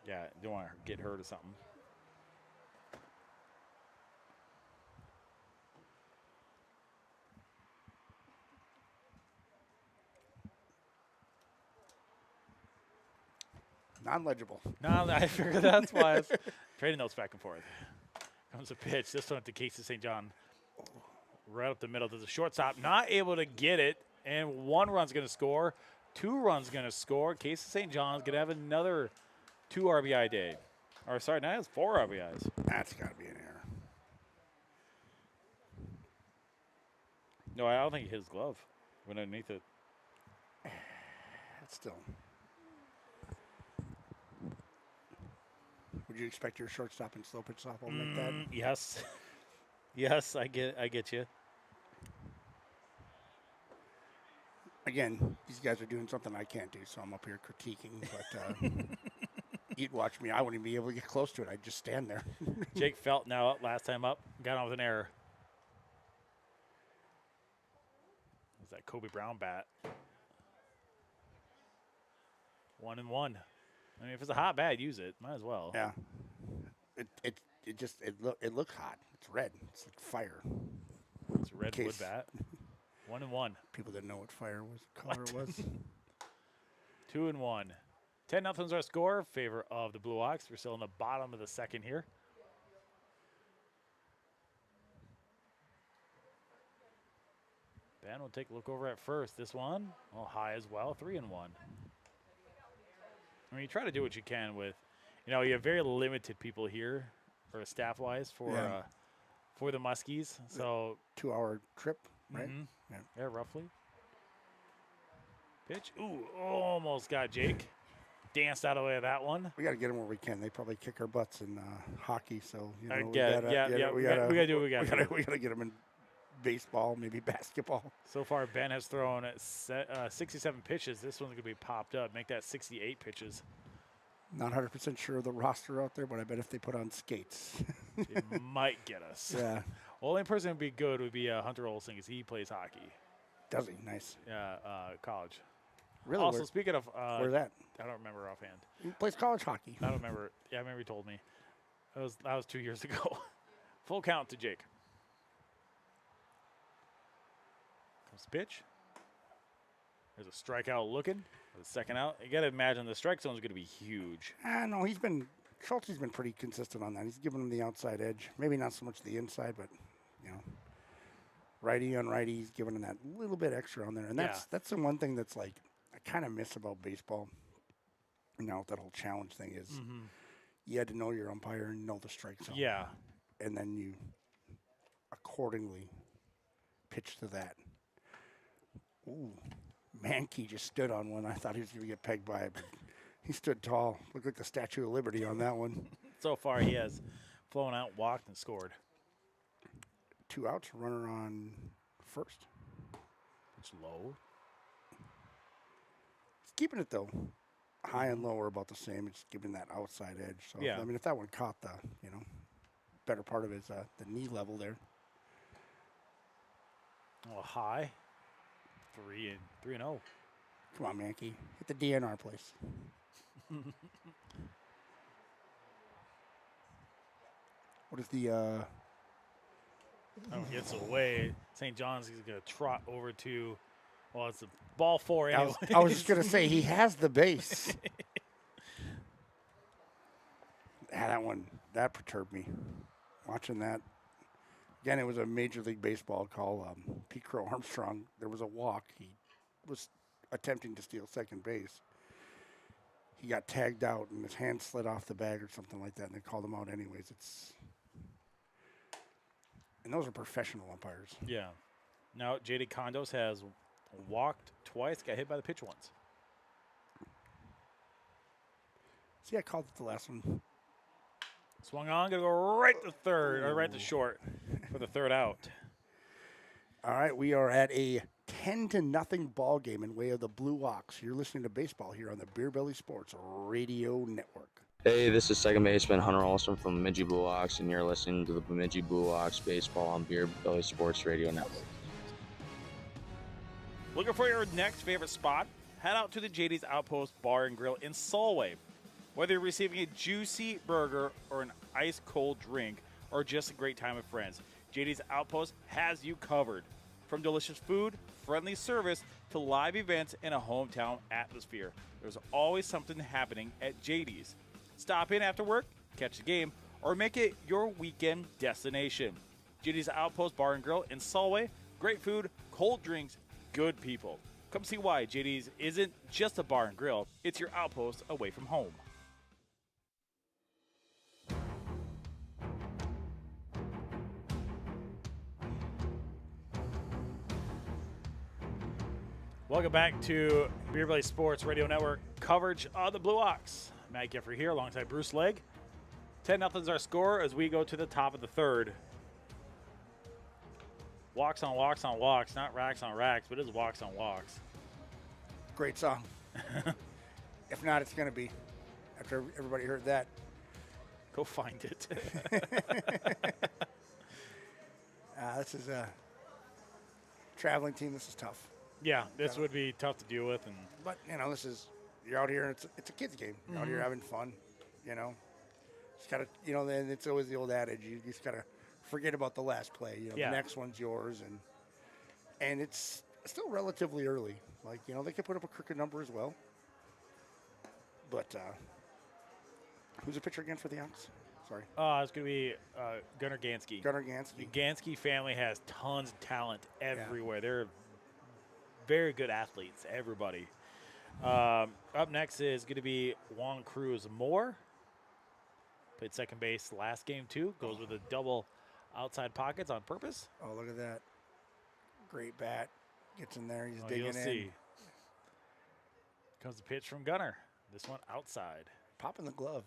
B: Yeah, don't want to get hurt or something.
C: Non-legible.
B: No, I figured that's why. I was trading those back and forth. Comes a pitch. This one to Casey St. John. Right up the middle to the shortstop. Not able to get it. And 1 run's going to score. 2 runs going to score. Casey St. John's going to have another 2 RBI day. Or sorry, now it's 4 RBIs.
C: That's got to be an error.
B: No, I don't think he hit his glove. Went underneath it.
C: That's still. Would you expect your shortstop and slow pitch softball to make that?
B: Yes. Yes, I get you.
C: Again, these guys are doing something I can't do, so I'm up here critiquing. But you'd watch me. I wouldn't even be able to get close to it. I'd just stand there.
B: Jake Felt now up, last time up. Got on with an error. Is that Kobe Brown bat? 1-1. I mean, if it's a hot bat, use it. Might as well.
C: Yeah. It looks hot. It's red. It's like fire.
B: It's a red wood bat. 1-1.
C: People didn't know what fire was, color was.
B: 2-1. 10-0's our score. Favor of the Blue Ox. We're still in the bottom of the second here. Ben will take a look over at first. This one, high as well. 3-1. I mean, you try to do what you can with, you have very limited people here, or staff-wise, for the Muskies. So
C: 2-hour trip, right?
B: Mm-hmm. Yeah, roughly. Pitch. Ooh, almost got Jake. Danced out of the way of that one.
C: We got to get them where we can. They probably kick our butts in hockey, so
B: we got to do what we got to do.
C: We got to get them in baseball, maybe basketball.
B: So far, Ben has thrown 67 pitches. This one's going to be popped up. Make that 68 pitches.
C: Not 100% sure of the roster out there, but I bet if they put on skates.
B: It might get us.
C: Yeah.
B: Only person who'd be good would be Hunter Olsen, because he plays hockey.
C: Does he? Nice.
B: Yeah, college.
C: Really?
B: Also, speaking of...
C: where's that?
B: I don't remember offhand.
C: He plays college hockey.
B: I don't remember. Yeah, I remember he told me. That was 2 years ago. Full count to Jake. Comes the pitch. There's a strikeout looking. The second out. You got to imagine the strike zone is going to be huge.
C: No, Schultze's been pretty consistent on that. He's given him the outside edge. Maybe not so much the inside, but, righty on righty, he's giving him that little bit extra on there. And that's the one thing that's like, I kind of miss about baseball. That whole challenge thing is you had to know your umpire and know the strike zone.
B: Yeah.
C: And then you accordingly pitch to that. Ooh. Mankey just stood on one. I thought he was going to get pegged by it, but he stood tall. Looked like the Statue of Liberty on that one.
B: So far, he has flown out, walked, and scored.
C: 2 outs, runner on first.
B: It's low.
C: It's keeping it, though. High and low are about the same. It's giving that outside edge. So,
B: yeah.
C: if that one caught the, better part of his the knee level there.
B: High. 3-0.
C: Come on, Mankey. Hit the DNR place. What is the...
B: Gets away. St. John's is going to trot over to... Well, it's a ball 4 anyway.
C: I was just going to say, he has the base. That perturbed me. Watching that. Again, it was a Major League Baseball call. Pete Crow Armstrong, there was a walk. He was attempting to steal second base. He got tagged out, and his hand slid off the bag or something like that, and they called him out anyways. And those are professional umpires.
B: Yeah. Now, J.D. Condos has walked twice, got hit by the pitch once.
C: See, I called it the last one.
B: Swung on, going to go right to third, or right to short for the third out.
C: All right, we are at a 10-0 ball game in way of the Blue Ox. You're listening to baseball here on the Beer Belly Sports Radio Network.
J: Hey, this is second baseman Hunter Olson from Bemidji Blue Ox, and you're listening to the Bemidji Blue Ox baseball on Beer Belly Sports Radio Network.
B: Looking for your next favorite spot? Head out to the JD's Outpost Bar and Grill in Solway. Whether you're receiving a juicy burger or an ice-cold drink or just a great time with friends, JD's Outpost has you covered. From delicious food, friendly service, to live events and a hometown atmosphere, there's always something happening at JD's. Stop in after work, catch the game, or make it your weekend destination. JD's Outpost Bar and Grill in Solway. Great food, cold drinks, good people. Come see why JD's isn't just a bar and grill, it's your outpost away from home. Welcome back to Beer Belly Sports Radio Network coverage of the Blue Ox. Matt Geffre here alongside Bruce Legg. 10-0 is our score as we go to the top of the third. Walks on walks on walks, not racks on racks, but it is walks on walks.
C: Great song. If not, it's going to be. After everybody heard that.
B: Go find it.
C: This is a traveling team. This is tough.
B: Yeah, this would be tough to deal with.
C: But, this is, you're out here, and it's a kid's game. You're out here having fun, Just got to, and it's always the old adage, you just got to forget about the last play. The next one's yours, and it's still relatively early. Like, they could put up a crooked number as well. But who's the pitcher again for the Ox? Sorry.
B: It's going to be Gunnar Gansky.
C: Gunnar Gansky.
B: The Gansky family has tons of talent everywhere. Yeah. They're very good athletes, everybody. Up next is going to be Juan Cruz Moore. Played second base last game, too. Goes with a double outside pockets on purpose.
C: Oh, look at that. Great bat. Gets in there. He's digging in.
B: See. Comes the pitch from Gunnar. This one outside.
C: Popping the glove.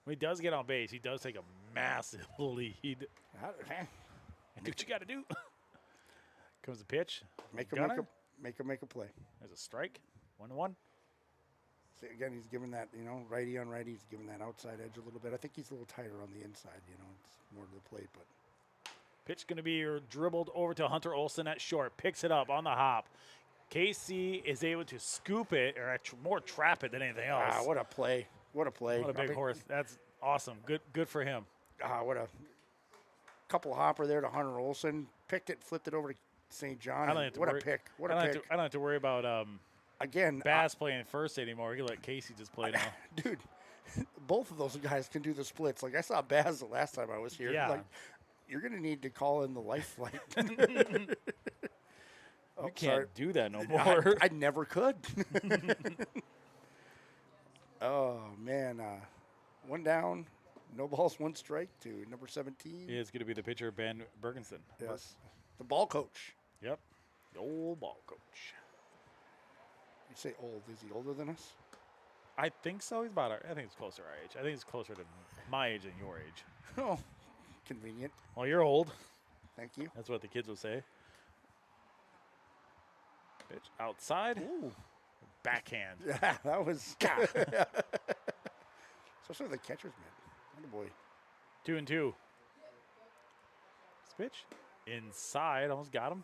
B: When he does get on base, he does take a massive lead. And do what you got to do. Comes the pitch.
C: Make a play.
B: There's a strike. 1-1.
C: See, again, he's giving that, righty on righty. He's giving that outside edge a little bit. I think he's a little tighter on the inside. It's more to the plate. But
B: pitch going to be dribbled over to Hunter Olson at short. Picks it up on the hop. KC is able to scoop it, or more trap it than anything else.
C: What a play. What a play.
B: What a big horse. That's awesome. Good for him.
C: What a couple hopper there to Hunter Olson. Picked it, flipped it over to St. John. What a pick. What a pick.
B: I don't have to worry about
C: again
B: Bass playing first anymore. You can let Casey just play now.
C: Dude, both of those guys can do the splits. Like, I saw Baz the last time I was here.
B: Yeah.
C: Like, you're going to need to call in the life flight.
B: You can't do that no more.
C: I never could. Oh, man. One down, no balls, one strike to number 17.
B: Yeah, it's going to be the pitcher, Ben Bergenson.
C: Yes. The ball coach.
B: Yep. The old ball coach.
C: You say old. Is he older than us?
B: I think so. He's about I think it's closer to our age. I think it's closer to my age than your age.
C: Oh, convenient.
B: Well, you're old.
C: Thank you.
B: That's what the kids will say. Pitch outside.
C: Ooh.
B: Backhand.
C: Yeah, that was. Especially the catcher's mitt. Oh, boy.
B: 2-2. This pitch inside. Almost got him.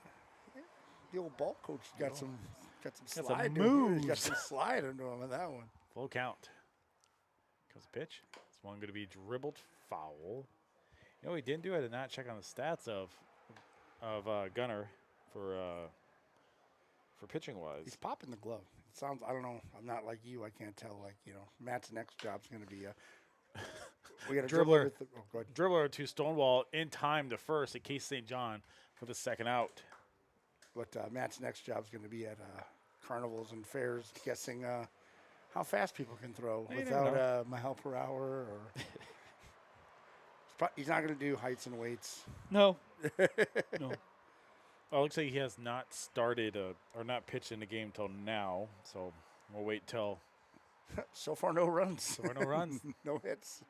C: The old ball coach got some
B: some
C: slide.
B: moves.
C: Got some slide into him on that one.
B: Full count. Comes the pitch. This one going to be dribbled foul. You know what he didn't do? I did not check on the stats of Gunnar for pitching wise.
C: He's popping the glove. It sounds. I don't know. I'm not like you. I can't tell. Like, Matt's next job's going to be we got a dribbler.
B: Dribbler to Stonewall in time to first at Case St. John for the second out.
C: But Matt's next job's going to be at carnivals and fairs, guessing how fast people can throw without a mile per hour. Or he's not going to do heights and weights.
B: No. No. Oh, it looks like he has not started or not pitched in the game till now. So we'll wait till.
C: So far, no runs.
B: So far, no runs.
C: No hits.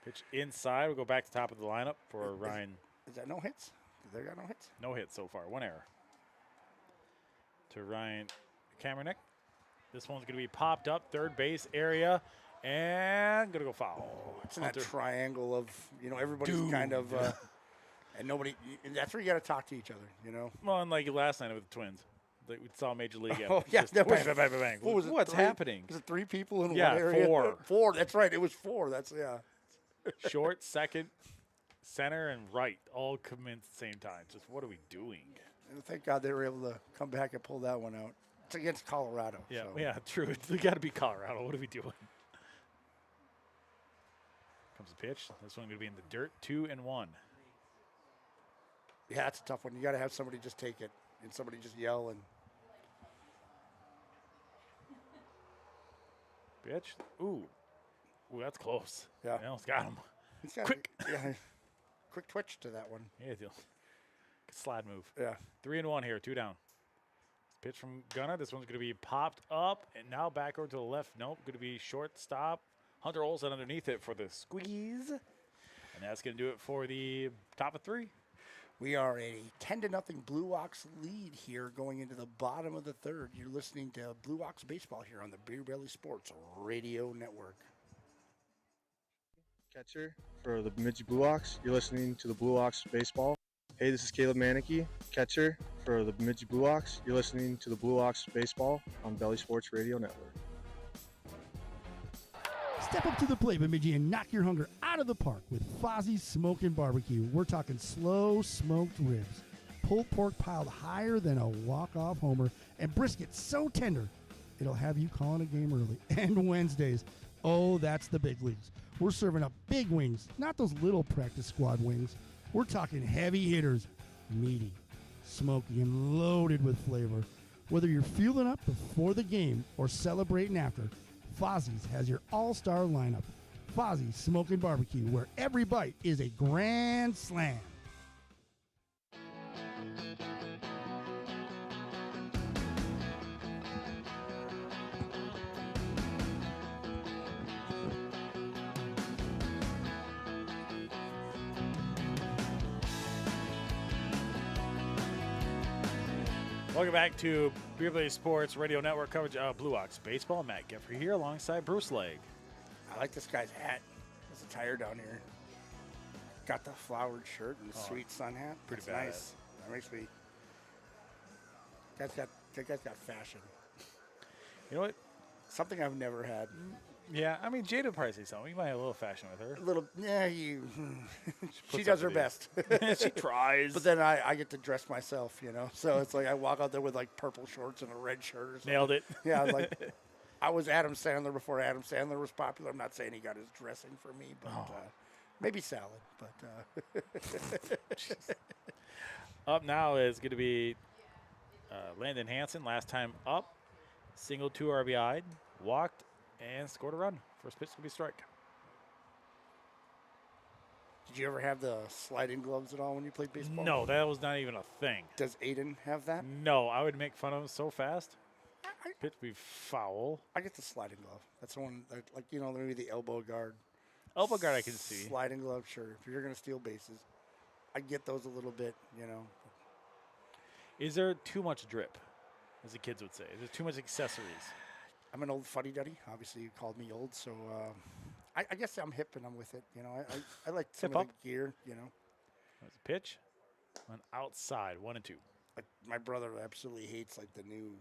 B: Pitch inside. We'll go back to top of the lineup for Ryan.
C: Is that no hits? They got no hits.
B: No hits so far. One error. To Ryan Kamernick. This one's going to be popped up, third base area, and going to go foul.
C: It's in that triangle of, everybody's kind of, and nobody, and that's where you got to talk to each other,
B: Well, and like last night with the Twins. We saw Major League.
C: Oh, yeah.
B: That was, bang, bang, bang, bang.
C: What was it,
B: What's happening?
C: Was it 3 people in one
B: Yeah,
C: area?
B: 4.
C: 4. That's right. It was 4. That's, yeah.
B: Short, second, center, and right all come in at the same time. Just what are we doing?
C: And thank God they were able to come back and pull that one out. It's against Colorado.
B: Yeah,
C: so.
B: yeah, true. We got to be Colorado. What are we doing? Comes the pitch. This one going to be in the dirt. 2-1.
C: Yeah, it's a tough one. You got to have somebody just take it and somebody just yell and.
B: Pitch. Ooh, that's close.
C: Yeah,
B: almost got him.
C: Quick. Yeah, quick twitch to that one.
B: Yeah, slide move.
C: Yeah.
B: 3-1 here. 2 down. Pitch from Gunnar. This one's going to be popped up and now back over to the left. Nope. Going to be shortstop. Hunter Olsen underneath it for the squeeze. And that's going to do it for the top of 3.
C: We are a 10-0 Blue Ox lead here going into the bottom of the 3rd. You're listening to Blue Ox Baseball here on the Beer Belly Sports Radio Network.
K: Catcher for the Bemidji Blue Ox. You're listening to the Blue Ox Baseball. Hey, this is Caleb Manicky, catcher for the Bemidji Blue Ox. You're listening to the Blue Ox Baseball on Belly Sports Radio Network.
L: Step up to the plate, Bemidji, and knock your hunger out of the park with Fozzie's Smokin' Barbecue. We're talking slow smoked ribs, pulled pork piled higher than a walk-off homer, and brisket so tender it'll have you calling a game early. And Wednesdays, oh, that's the big leagues. We're serving up big wings, not those little practice squad wings. We're talking heavy hitters, meaty, smoky, and loaded with flavor. Whether you're fueling up before the game or celebrating after, Fozzie's has your all-star lineup. Fozzie's Smokin' Barbecue, where every bite is a grand slam.
B: Welcome back to Beer Belly Sports Radio Network coverage of Blue Ox Baseball. Matt Geffre here alongside Bruce Legg.
C: I like this guy's hat. There's a tire down here. Got the flowered shirt and the sweet sun hat.
B: Pretty
C: That's
B: badass.
C: nice. That makes me. That guy's got fashion.
B: You know what?
C: Something I've never had.
B: Yeah, I mean, Jada probably say something. You might have a little fashion with her.
C: A little, yeah, she
B: puts
C: does
B: up
C: her
B: with
C: best.
B: She tries.
C: But then I get to dress myself, So it's like I walk out there with like purple shorts and a red shirt or something.
B: Nailed it.
C: Yeah, like I was Adam Sandler before Adam Sandler was popular. I'm not saying he got his dressing for me, but maybe salad. But
B: up now is going to be Landon Hansen. Last time up, single 2 RBI, walked, and scored a run. First pitch will be strike.
C: Did you ever have the sliding gloves at all when you played baseball?
B: No, that was not even a thing.
C: Does Aiden have that?
B: No, I would make fun of him so fast. Pitch would be foul.
C: I get the sliding glove. That's the one, that, like, maybe the elbow guard.
B: Elbow guard I can see.
C: Sliding glove, sure. If you're going to steal bases, I get those a little bit,
B: Is there too much drip, as the kids would say? Is there too much accessories?
C: I'm an old fuddy-duddy. Obviously, you called me old, so I guess I'm hip and I'm with it. I like some of the gear,
B: That was a pitch. On outside, 1-2.
C: Like my brother absolutely hates like the new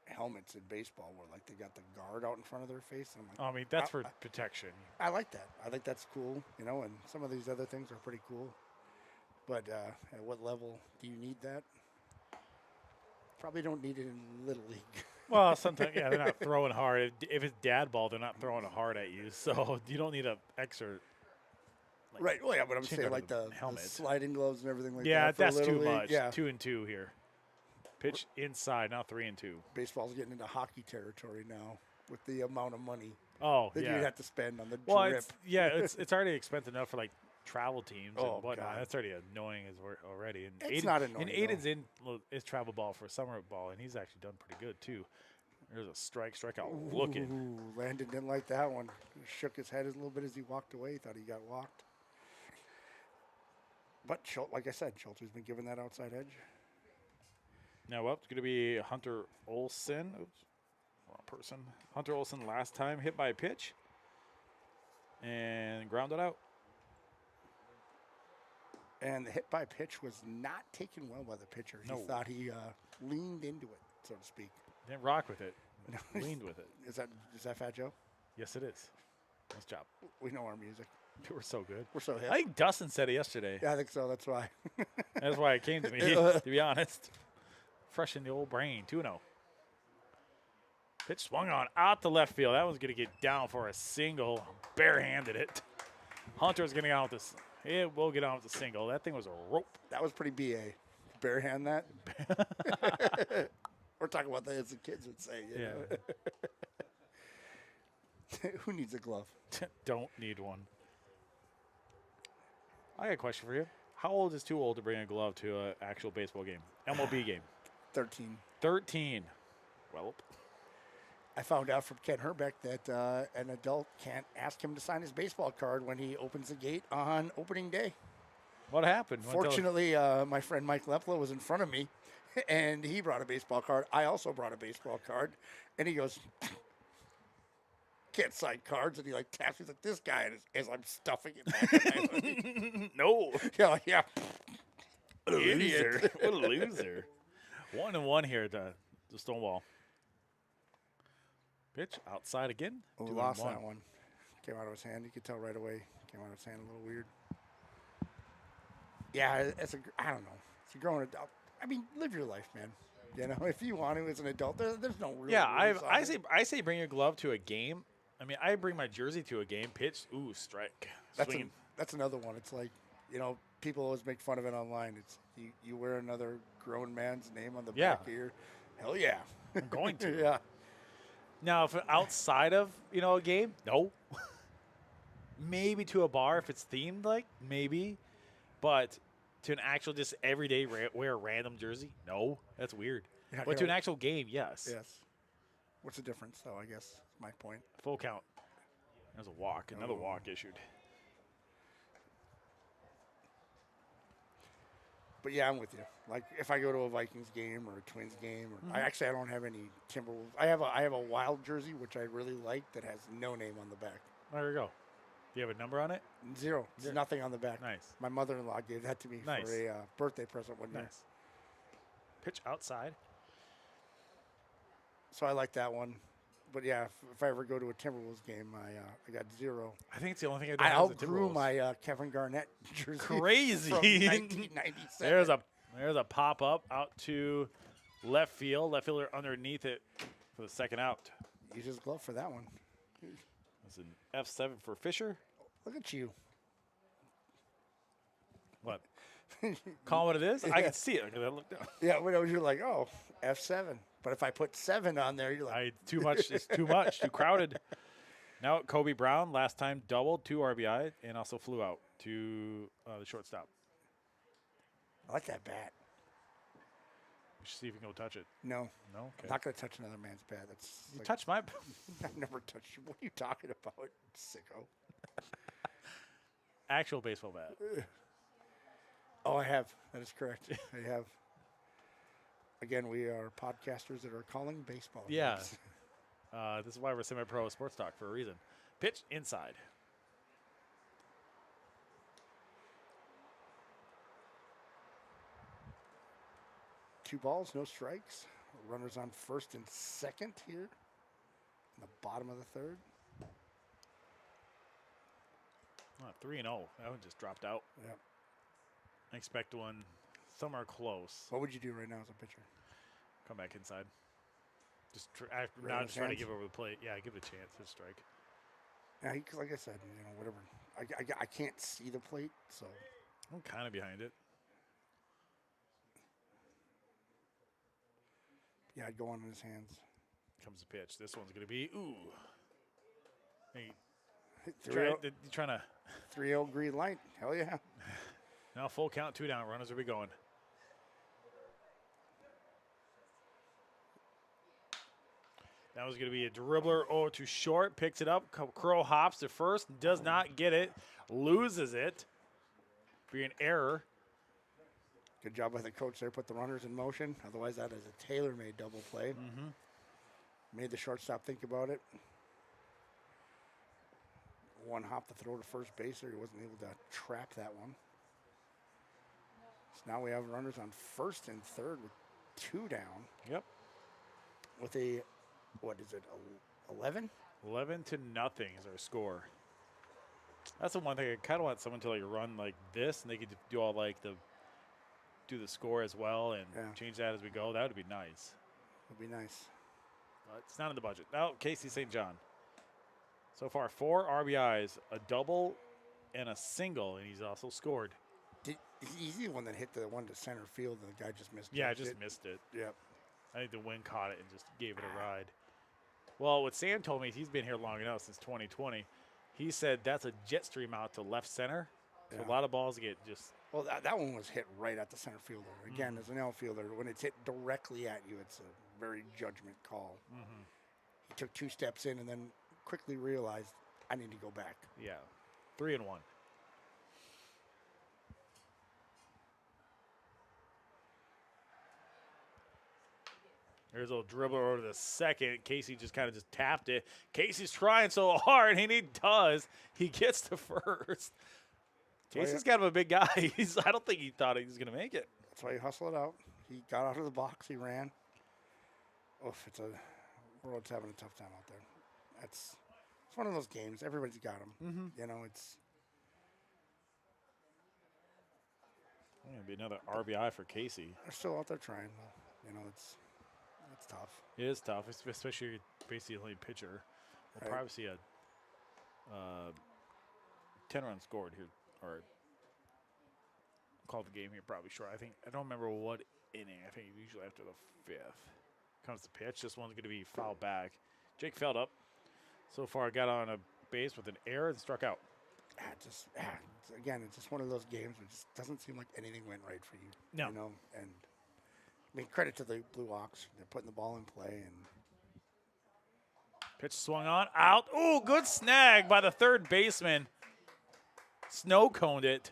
C: helmets in baseball where like they got the guard out in front of their face. And I'm like,
B: I mean, that's for protection.
C: I like that. I think that's cool, and some of these other things are pretty cool. But at what level do you need that? Probably don't need it in Little League.
B: Well, sometimes, yeah, they're not throwing hard. If it's dad ball, they're not throwing it hard at you. So you don't need an extra. Like,
C: right. Well, yeah, but I'm saying like the sliding gloves and everything like that.
B: Yeah, that's too
C: League.
B: much.
C: Yeah.
B: 2-2 here. Pitch inside, now 3-2.
C: Baseball's getting into hockey territory now with the amount of money
B: that
C: you have to spend on the drip.
B: It's already expensive enough for like travel teams and whatnot.
C: God.
B: That's already annoying already. And
C: It's not annoying.
B: And Aiden's in his travel ball for summer ball, and he's actually done pretty good too. There's a strikeout looking.
C: Ooh, Landon didn't like that one. He shook his head a little bit as he walked away. Thought he got walked. But like I said, Schulter's been given that outside edge.
B: Now up, it's going to be Hunter Olsen. Oops, wrong person. Hunter Olsen last time hit by a pitch and grounded out.
C: And the hit by pitch was not taken well by the pitcher. He thought he leaned into it, so to speak.
B: Didn't rock with it. Leaned with it.
C: Is that Fat Joe?
B: Yes, it is. Nice job.
C: We know our music.
B: We're so good.
C: We're so hip.
B: I think Dustin said it yesterday.
C: Yeah, I think so. That's why.
B: That's why it came to me, to be honest. Fresh in the old brain. 2-0. Pitch swung on out to left field. That one's going to get down for a single. Barehanded it. Hunter's going to get out with this. It will get on with the single. That thing was a rope.
C: That was pretty BA. Barehand that. We're talking about that as the kids would say. You know? Who needs a glove?
B: Don't need one. I got a question for you. How old is too old to bring a glove to an actual baseball game? MLB game?
C: 13.
B: 13. Well,
C: I found out from Ken Herbeck that an adult can't ask him to sign his baseball card when he opens the gate on opening day.
B: What happened?
C: Fortunately, my friend Mike Lepla was in front of me, and he brought a baseball card. I also brought a baseball card, and he goes, can't sign cards, and he like taps me like this guy, and as I'm stuffing it back.
B: No.
C: Yeah.
B: What a loser. What a loser. 1-1 here at the Stonewall. Pitch outside again.
C: Oh, lost that one. Came out of his hand. You could tell right away. Came out of his hand a little weird. Yeah, I don't know. It's a grown adult. I mean, live your life, man. You know, if you want to as an adult, there's no real.
B: Yeah, I say bring your glove to a game. I mean, I bring my jersey to a game. Pitch, ooh, strike.
C: That's another one. It's like, you know, people always make fun of it online. It's you wear another grown man's name on the back of your. Hell yeah.
B: I'm going to.
C: Yeah.
B: Now, if outside of, a game, no. Maybe to a bar if it's themed, like, maybe. But to an actual just everyday wear a random jersey, no. That's weird. But to an actual game, yes.
C: Yes. What's the difference, though, I guess, is my point.
B: Full count. There's a walk. Another walk issued.
C: But, yeah, I'm with you. Like, if I go to a Vikings game or a Twins game, or I don't have any Timberwolves. I have a Wild jersey, which I really like, that has no name on the back.
B: There you go. Do you have a number on it?
C: Zero. There's nothing on the back.
B: Nice.
C: My mother-in-law gave that to me for a birthday present one year.
B: Pitch outside.
C: So I like that one. But, yeah, if I ever go to a Timberwolves game, I got zero.
B: I think it's the only thing I do.
C: I outgrew my Kevin Garnett jersey.
B: Crazy.
C: From 1997.
B: There's a pop-up out to left field. Left fielder underneath it for the second out.
C: Use his glove for that one.
B: That's an F7 for Fisher.
C: Look at you.
B: What? Call what it is? I can see it. I look down.
C: Yeah, you're like, oh, F7. But if I put 7 on there, you're like.
B: Too much. It's too much. Too crowded. Now Kobe Brown, last time doubled, 2 RBI, and also flew out to the shortstop.
C: I like that bat.
B: We should see if we can go touch it.
C: No.
B: No? Okay.
C: I'm not going to touch another man's bat. That's
B: you touch my
C: I've never touched you. What are you talking about, sicko?
B: Actual baseball bat.
C: Oh, I have. That is correct. I have. Again, we are podcasters that are calling baseball.
B: Yeah.
C: games.
B: This is why we're semi-pro sports talk for a reason. Pitch inside.
C: Two balls, no strikes. Runners on first and second here in the bottom of the third.
B: 3-0. That one just dropped out.
C: Yeah.
B: I expect one somewhere close.
C: What would you do right now as a pitcher?
B: Come back inside. Just just trying to give over the plate. Yeah, give it a chance to strike.
C: Yeah, like I said, whatever. I can't see the plate, so.
B: I'm kind of behind it.
C: Yeah, I'd go on in his hands.
B: Comes the pitch. This one's going to be, ooh. Hey,
C: you
B: trying to.
C: 3-0 green light. Hell yeah.
B: Now full count, 2 down. Runners will be going. That was going to be a dribbler. Oh, too short. Picks it up. Crow hops to first. Does not get it. Loses it. Be an error.
C: Good job by the coach there. Put the runners in motion. Otherwise, that is a tailor-made double play. Made the shortstop think about it. One hop to throw to first base there. He wasn't able to trap that one. So now we have runners on first and third with 2 down.
B: Yep.
C: With a, what is it, 11?
B: 11-0 is our score. That's the one thing I kind of want someone to like run like this, and they could do all like do the score as well and change that as we go. That would be nice.
C: Would be nice.
B: But it's not in the budget. Now, Casey St. John. So far, 4 RBIs, a double, and a single, and he's also scored.
C: He's the one that hit the one to center field, and the guy just missed it.
B: Yeah, just missed it.
C: Yep.
B: I think the wind caught it and just gave it a ride. Well, what Sam told me, he's been here long enough, since 2020. He said that's a jet stream out to left center. So a lot of balls get just...
C: Well, that one was hit right at the center fielder. Again, as an outfielder, when it's hit directly at you, it's a very judgment call. He took 2 steps in and then quickly realized, I need to go back.
B: Yeah, 3-1. There's a little dribbler over to the second. Casey just kind of just tapped it. Casey's trying so hard, and he does. He gets to first. Casey's kind of a big guy. I don't think he thought he was going to make it.
C: That's why he hustled it out. He got out of the box. He ran. Oof, Warroad's having a tough time out there. It's one of those games. Everybody's got them. You know, it's
B: going to be another RBI for Casey.
C: They're still out there trying. You know, it's tough.
B: It is tough, especially basically the only pitcher. We'll probably see a 10-run scored here, or called the game here probably short. I don't remember what inning. I think usually after the 5th comes the pitch. This one's going to be fouled back. Jake Feld up. So far, got on a base with an error and struck out.
C: Again, it's just one of those games where it just doesn't seem like anything went right for you.
B: No.
C: You know, and I mean, credit to the Blue Ox. They're putting the ball in play. And
B: pitch swung on, out. Ooh, good snag by the third baseman. Snow coned it.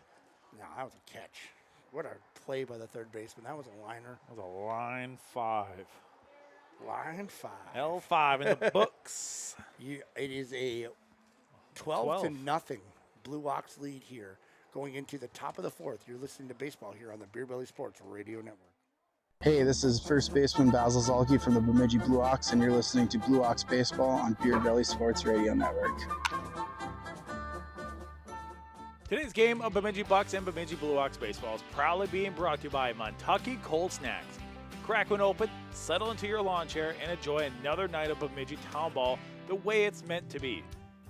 C: No, that was a catch. What a play by the third baseman. That was a liner.
B: That was a line 5.
C: Line 5.
B: L5 in the books.
C: It is a 12-0 Blue Ox lead here going into the top of the 4th. You're listening to baseball here on the Beer Belly Sports Radio Network.
M: Hey, this is first baseman Basil Zalke from the Bemidji Blue Ox, and you're listening to Blue Ox Baseball on Beer Belly Sports Radio Network.
B: Today's game of Bemidji Bucks and Bemidji Blue Ox Baseball is proudly being brought to you by Montucky Cold Snacks. Crack one open, settle into your lawn chair, and enjoy another night of Bemidji Town Ball the way it's meant to be.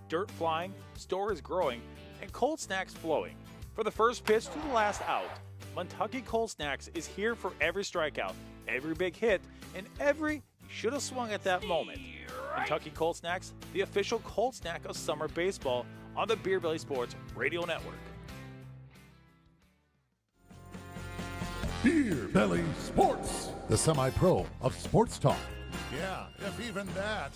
B: Dirt flying, stores growing, and cold snacks flowing. For the first pitch to the last out, Montucky Cold Snacks is here for every strikeout, every big hit, and every you should have swung at that moment. Montucky Cold Snacks, the official cold snack of summer baseball on the Beer Belly Sports Radio Network.
A: Beer Belly Sports, the semi-pro of sports talk.
N: Yeah, if even that.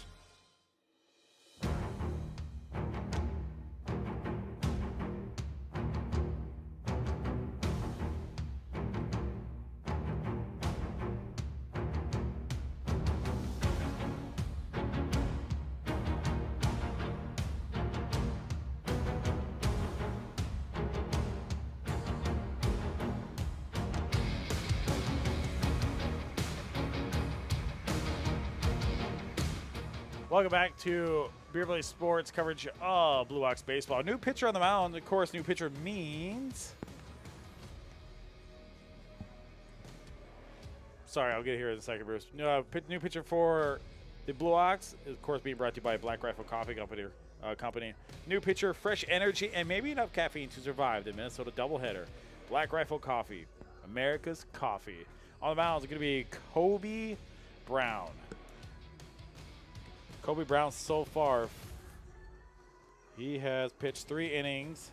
B: Welcome back to Beer Belly Sports coverage of Blue Ox Baseball. New pitcher on the mound. Of course, new pitcher means... Sorry, I'll get here in a second, Bruce. New pitcher for the Blue Ox is, of course, being brought to you by Black Rifle Coffee Company. New pitcher, fresh energy, and maybe enough caffeine to survive the Minnesota doubleheader. Black Rifle Coffee, America's coffee. On the mound is going to be Kobe Brown. Kobe Brown so far, he has pitched 3 innings.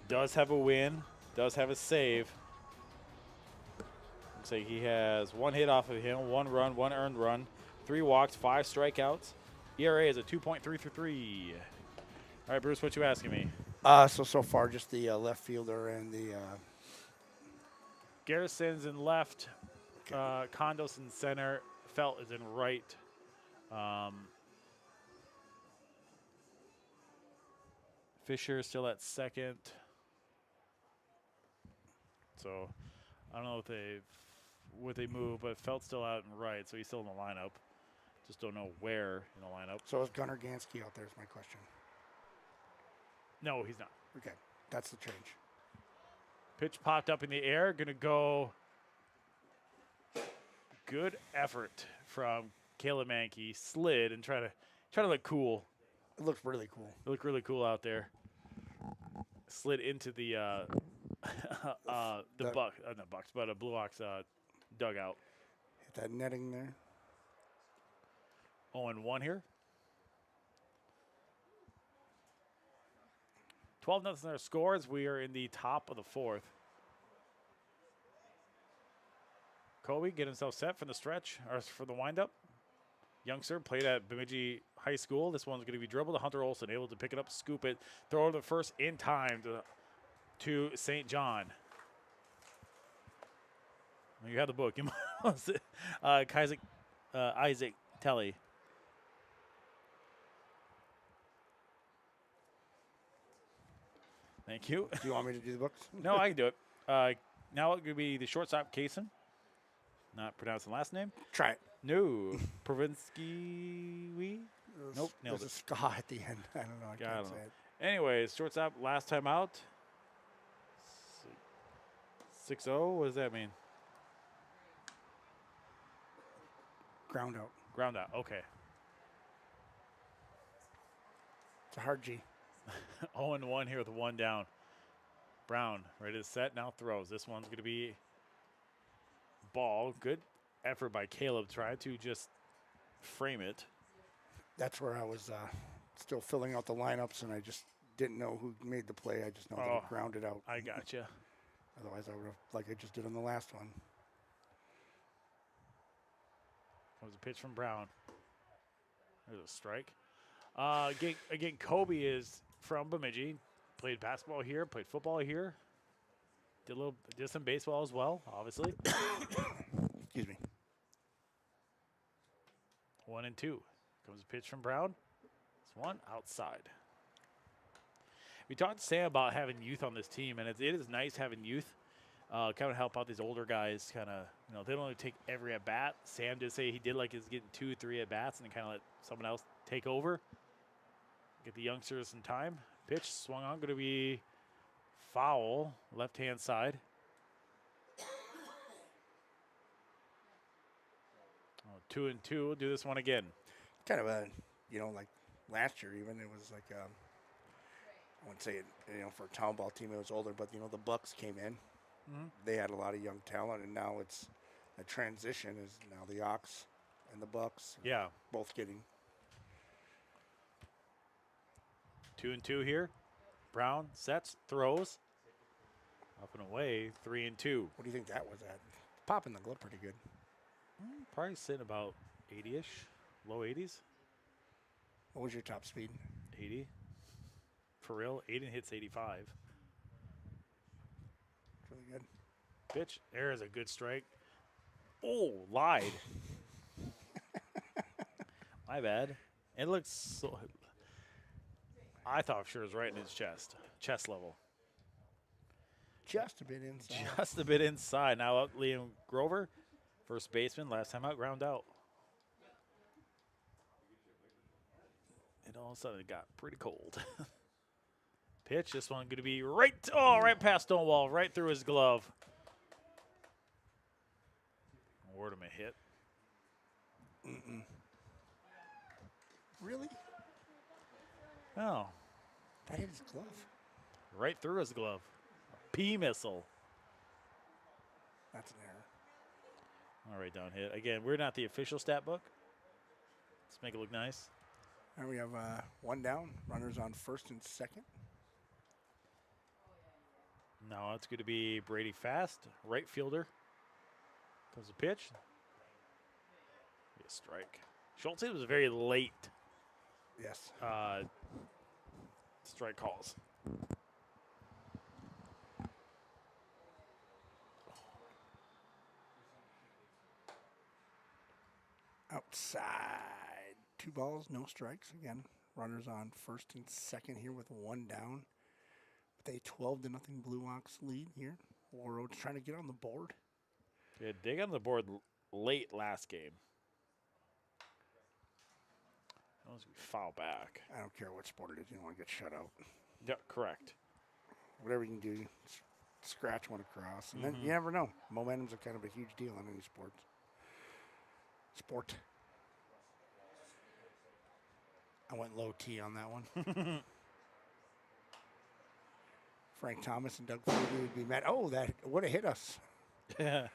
B: Does have a win, does have a save. Looks like he has 1 hit off of him, 1 run, 1 earned run, 3 walks, 5 strikeouts. ERA is a 2.333. All right, Bruce, what you asking me?
C: So far, just the left fielder and the
B: Garrison's in left. Condos in center. Felt is in right. Fisher still at second. So I don't know what they move, but Felt's still out and right, so he's still in the lineup. Just don't know where in the lineup.
C: So is Gunnar Gansky out there is my question.
B: No, he's not.
C: Okay, that's the change.
B: Pitch popped up in the air. Going to go. Good effort from Caleb Mankey. Slid and try to look cool.
C: It looked really cool.
B: It looked really cool out there. Slid into the not Bucks, but a Blue Ox dugout.
C: Hit that netting there.
B: 0-1 here. 12-0 their scores. We are in the top of the fourth. Kobe get himself set for the stretch, or for the windup. Youngster played at Bemidji High School. This one's going to be dribbled to Hunter Olson, able to pick it up, scoop it, throw the first in time to St. John. You have the book. You must Isaac Telly. Thank you.
C: Do you want me to do the books?
B: No, I can do it. Now it could be the shortstop, Kaysen. Not pronouncing the last name.
C: Try it.
B: No. Provinsky. Nope. Nailed
C: There's
B: it.
C: a ska at the end. I don't know. I can't say it.
B: Anyways, shortstop, last time out. 6-0. What does that mean?
C: Ground out.
B: Ground out. Okay.
C: It's a hard G.
B: 0-1 here with one down. Brown ready to set. Now throws. This one's going to be ball. Good effort by Caleb. Trying to just frame it.
C: That's where I was still filling out the lineups, and I just didn't know who made the play. I just know that it grounded out.
B: I gotcha.
C: Otherwise, I would have, like I just did on the last one.
B: Comes a pitch from Brown. There's a strike. Again, Kobe is from Bemidji. Played basketball here. Played football here. Did some baseball as well, obviously.
C: Excuse me.
B: 1-2. Comes a pitch from Brown. This one outside. We talked to Sam about having youth on this team, and it is nice having youth. Kind of help out these older guys. Kind of, they don't only take every at bat. Sam did say he did like his getting 2-3 at bats, and then kind of let someone else take over. Get the youngsters some time. Pitch swung on, going to be foul, left hand side. 2-2. We'll do this one again.
C: Kind of a, like last year even, it was like, I wouldn't say it, for a town ball team it was older, but, the Bucks came in.
B: Mm-hmm.
C: They had a lot of young talent, and now it's a transition is now the Ox and the Bucks.
B: Yeah.
C: Both getting.
B: 2-2 here. Brown sets, throws. Up and away, 3-2.
C: What do you think that was at? Popping the glove pretty good.
B: Probably sitting about 80-ish, low 80s.
C: What was your top speed?
B: 80. For real, Aiden hits 85.
C: Really good.
B: Pitch, there is a good strike. Oh, lied. My bad. It looks so. I thought sure it was right in his chest level.
C: Just a bit inside.
B: Just a bit inside. Now up Liam Grover, first baseman. Last time out, ground out. And all of a sudden it got pretty cold. Pitch, this one going to be right past Stonewall, right through his glove. Award him a hit.
C: Mm-mm. Really?
B: Oh.
C: That hit his glove.
B: Right through his glove. A P missile.
C: That's an error.
B: All right, down hit. Again, we're not the official stat book. Let's make it look nice.
C: And we have one down. Runners on first and second.
B: Now it's going to be Brady Fast, right fielder. Comes a pitch. Be a strike. Schultz was very late.
C: Yes.
B: Strike calls.
C: outside. 2 balls, no strikes. Again, runners on first and second here with 1 down. With a 12-0 Blue Ox lead here. Warroad's trying to get on the board.
B: Yeah, they got on the board late last game. That was going to be foul back.
C: I don't care what sport it is. You don't want to get shut out.
B: Yeah, correct.
C: Whatever you can do, scratch one across. And then you never know. Momentum's a kind of a huge deal in any sport. I went low T on that one. Frank Thomas and Doug Flutie would be mad. Oh, that would have hit us.
B: Yeah,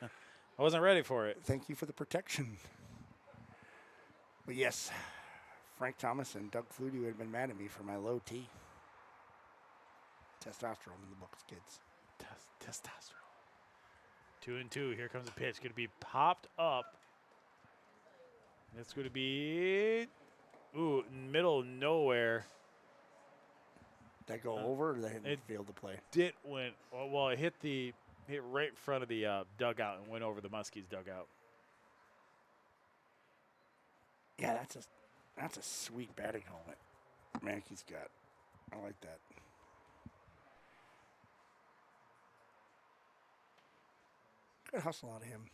B: I wasn't ready for it.
C: Thank you for the protection. But yes, Frank Thomas and Doug Flutie would have been mad at me for my low T. Testosterone in the books, kids.
B: Testosterone. 2-2. Here comes the pitch. Going to be popped up. It's going to be, middle of nowhere.
C: Did that go over, or did it field the play?
B: It went, well, it hit right in front of the dugout and went over the Muskies dugout.
C: Yeah, that's a sweet batting helmet Mankey's got. I like that. Good hustle out of him.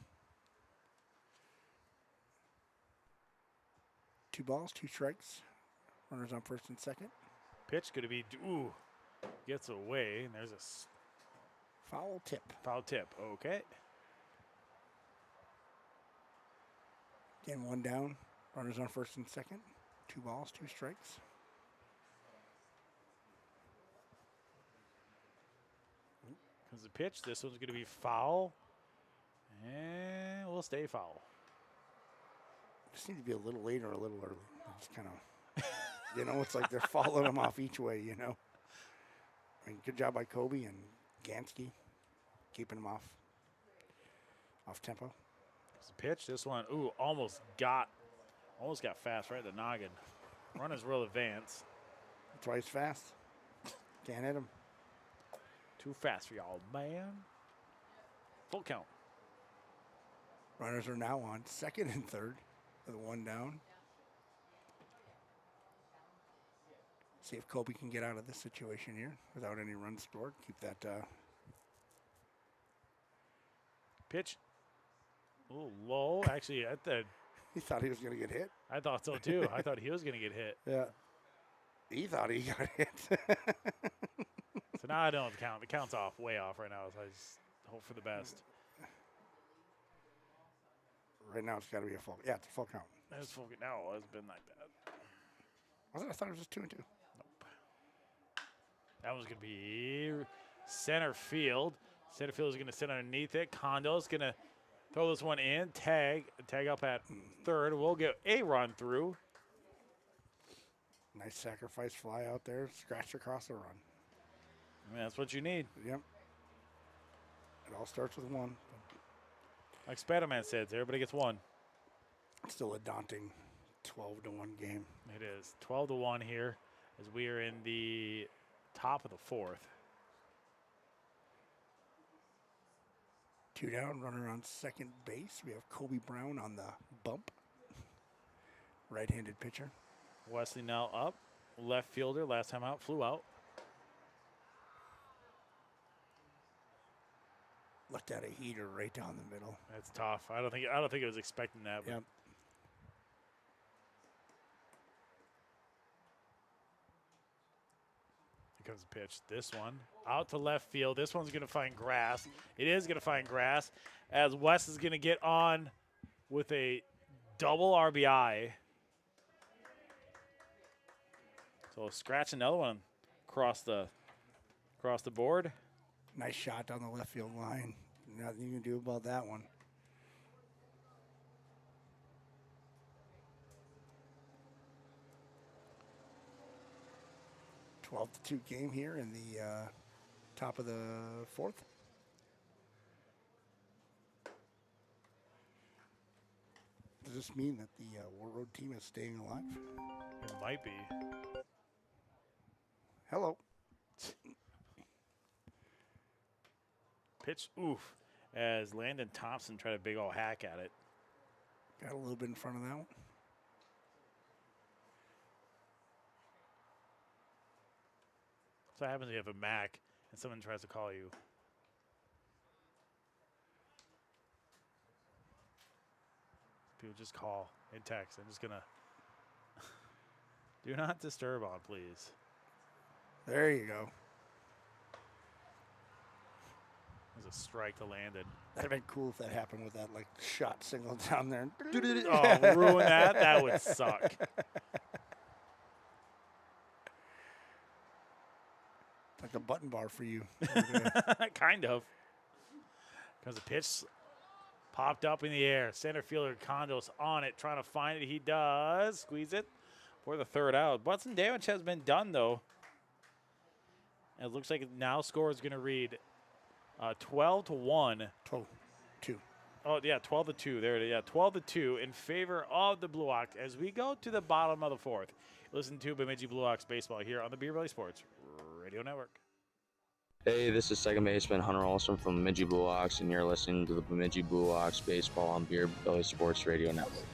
C: 2 balls, 2 strikes. Runners on first and second.
B: Pitch going to be, gets away, and there's a
C: foul tip.
B: Foul tip, okay.
C: Again, 1 down. Runners on first and second. 2 balls, 2 strikes.
B: Comes the pitch. This one's going to be foul. And we'll stay foul.
C: Just need to be a little later or a little early. It's kind of, it's like they're following them off each way, I mean, good job by Kobe and Gansky, keeping them off tempo.
B: It's a pitch. This one, almost got fast right at the noggin. Runner's real advance.
C: That's why he's fast. Can't hit him.
B: Too fast for y'all, man. Full count.
C: Runners are now on second and third with 1 down. See if Kobe can get out of this situation here without any runs scored. Keep that.
B: Pitch. A little low. Actually,
C: he thought he was going to get hit.
B: I thought so, too. I thought he was going to get hit.
C: Yeah. He thought he got hit.
B: So now I don't count. The count's off, way off right now. So I just hope for the best.
C: Right now it's got to be a full. Yeah, it's a full count.
B: It's full. No, it's been like that.
C: Was it? I thought it was just 2-2.
B: Nope. That one's going to be center field. Center field is going to sit underneath it. Condo's going to throw this one in. Tag up at third. We'll get a run through.
C: Nice sacrifice fly out there. Scratch across the run.
B: I mean, that's what you need.
C: Yep. It all starts with 1.
B: Like Spider-Man said, everybody gets 1.
C: It's still a daunting 12-1 game.
B: It is 12-1 here as we are in the top of the 4th.
C: 2 down, runner on second base. We have Kobe Brown on the bump. Right-handed pitcher.
B: Wesley now up. Left fielder, last time out, flew out.
C: Looked at a heater right down the middle.
B: That's tough. I don't think it was expecting that. But
C: yep.
B: Here comes the pitch. This one out to left field. This one's going to find grass. It is going to find grass as Wes is going to get on with a double RBI. So scratch another one across the board.
C: Nice shot down the left field line. Nothing you can do about that one. A 12-2 game here in the top of the 4th. Does this mean that the Warroad team is staying alive?
B: It might be.
C: Hello.
B: Pitch, oof, as Landon Thompson tried a big old hack at it.
C: Got a little bit in front of that one.
B: So what happens if you have a Mac and someone tries to call you? People just call and text. I'm just going to do not disturb on, please.
C: There you go.
B: There's a strike to Landon.
C: That'd have been cool if that happened with that like shot single down there.
B: Oh, ruin that? That would suck.
C: Like a button bar for you.
B: Kind of. Because the pitch popped up in the air. Center fielder Condos on it, trying to find it. He does. Squeeze it for the third out. But some damage has been done, though. And it looks like now score is going to read 12-1.
C: 12-2.
B: Oh, yeah, 12-2. There it is. Yeah, 12-2 in favor of the Blue Ox as we go to the bottom of the fourth. Listen to Bemidji Blue Ox baseball here on the Beer Belly Sports Radio Network.
J: Hey, this is second baseman Hunter Olson from Bemidji Blue Ox, and you're listening to the Bemidji Blue Ox baseball on Beer Belly Sports Radio Network.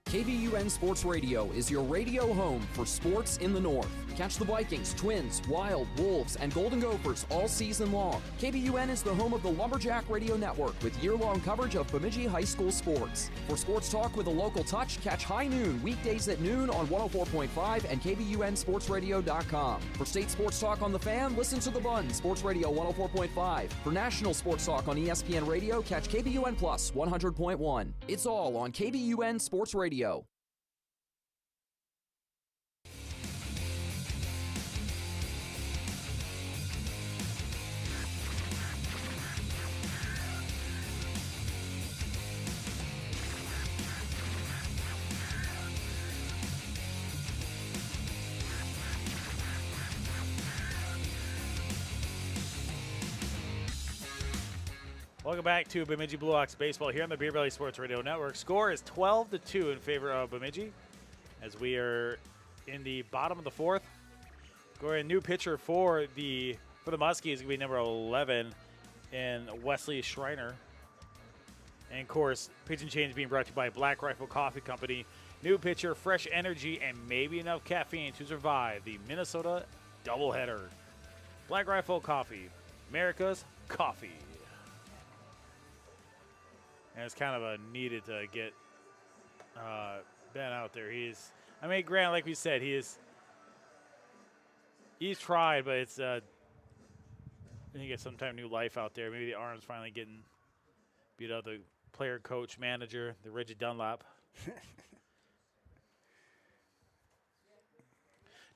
G: KBUN Sports Radio is your radio home for sports in the North. Catch the Vikings, Twins, Wild, Wolves, and Golden Gophers all season long. KBUN is the home of the Lumberjack Radio Network with year-long coverage of Bemidji High School sports. For sports talk with a local touch, catch High Noon weekdays at noon on 104.5 and KBUNSportsRadio.com. For state sports talk on the Fan, listen to The Bun, Sports Radio 104.5. For national sports talk on ESPN Radio, catch KBUN Plus 100.1. It's all on KBUN Sports Radio.
B: Welcome back to Bemidji Blue Ox baseball here on the Beer Belly Sports Radio Network. Score is 12-2 in favor of Bemidji as we are in the bottom of the fourth. Going a new pitcher for the Muskies is going to be number 11 in Wesley Schreiner. And of course, pitching change being brought to you by Black Rifle Coffee Company. New pitcher, fresh energy, and maybe enough caffeine to survive the Minnesota doubleheader. Black Rifle Coffee, America's coffee. And it's kind of a needed to get Ben out there. Grant, like we said, he's tried, but it's I think he gets some type of new life out there. Maybe the arm's finally getting beat out. The player, coach, manager, the rigid Dunlap.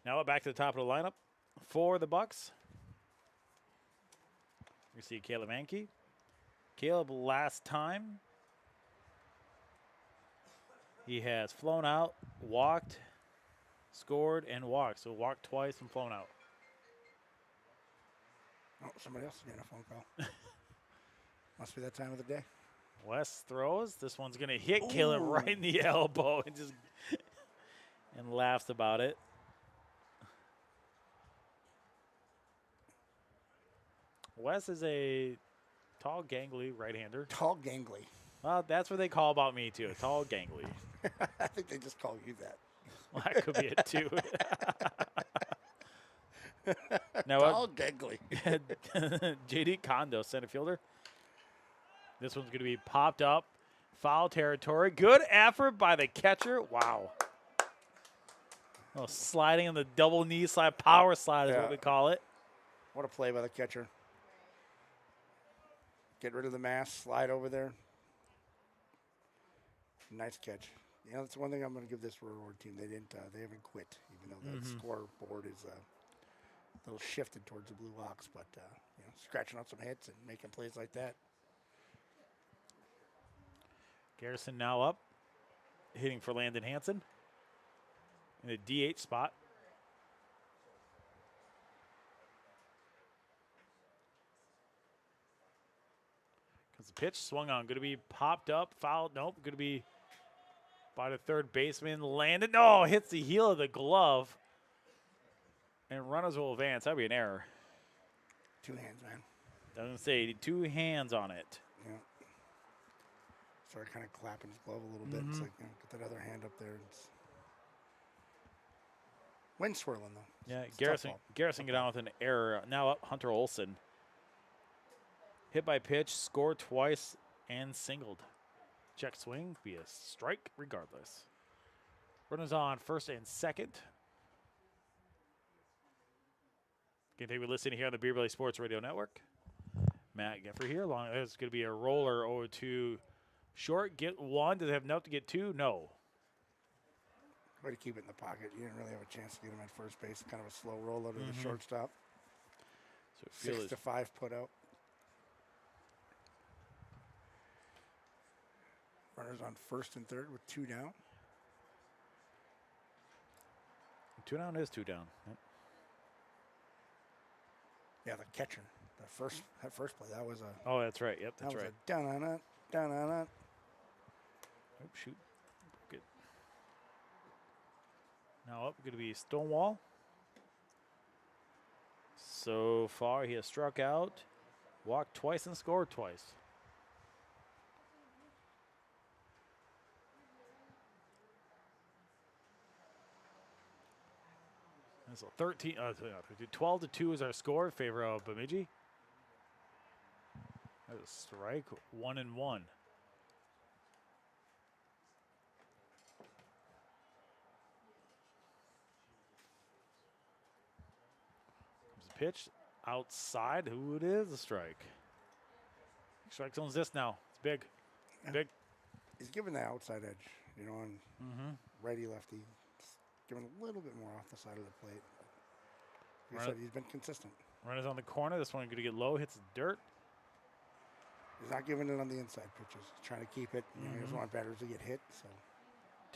B: Now back to the top of the lineup for the Bucks. We see Caleb Anke. Caleb last time, he has flown out, walked, scored, and walked. So walked twice and flown out.
C: Oh, somebody else is getting a phone call. Must be that time of the day.
B: West throws. This one's going to hit Caleb right in the elbow and laughs about it. Wes is a tall, gangly right-hander.
C: Tall, gangly.
B: Well, that's what they call about me, too. Tall, gangly.
C: I think they just call you that.
B: Well, that could be it, too. Now,
C: tall, gangly.
B: J.D. Condo, center fielder. This one's going to be popped up. Foul territory. Good effort by the catcher. Wow. Oh, sliding on the double knee slide. Power slide is what we call it.
C: What a play by the catcher. Get rid of the mass, slide over there. Nice catch. You know, that's one thing I'm going to give this Warroad team. They haven't quit, even though the scoreboard is a little shifted towards the Blue Ox. But scratching out some hits and making plays like that.
B: Garrison now up, hitting for Landon Hansen in the DH spot. Because the pitch swung on, going to be popped up, fouled. Nope, going to be by the third baseman. Landon, no, hits the heel of the glove. And runners will advance. That would be an error.
C: Two hands, man.
B: Doesn't say, two hands on it.
C: Yeah. Started kind of clapping his glove a little bit. It's like, get that other hand up there. Wind swirling, though.
B: Yeah,
C: It's a tough ball.
B: Garrison get on with an error. Now up Hunter Olson. Hit by pitch, scored twice, and singled. Check swing, be a strike regardless. Runners on first and second. Continue listening here on the Beer Belly Sports Radio Network. Matt Geffre here. There's going to be a roller 0-2 short. Get one. Does it have enough to get two? No.
C: Way to keep it in the pocket. You didn't really have a chance to get him at first base. Kind of a slow roll out of the shortstop.
B: So
C: 6-5 put out. Runners on first and third with 2 down.
B: 2 down is 2 down. Yep.
C: Yeah, the catcher. That first play, that was a.
B: Oh, that's right. Yep, that's
C: that was
B: right.
C: A down on it, down on it.
B: Oh, shoot. Good. Now up, going to be Stonewall. So far, he has struck out, walked twice, and scored twice. And so 12-2 is our score in favor of Bemidji. That's a strike, 1-1. Comes the pitch outside. Who it is? A strike. Strike zone's this now. It's big.
C: Yeah.
B: Big.
C: He's given the outside edge, you know, on righty lefty. Given a little bit more off the side of the plate. Like I said, he's been consistent.
B: Runners on the corner. This one going to get low, hits the dirt.
C: He's not giving it on the inside pitches. He's trying to keep it. You know, he doesn't want batters to get hit. So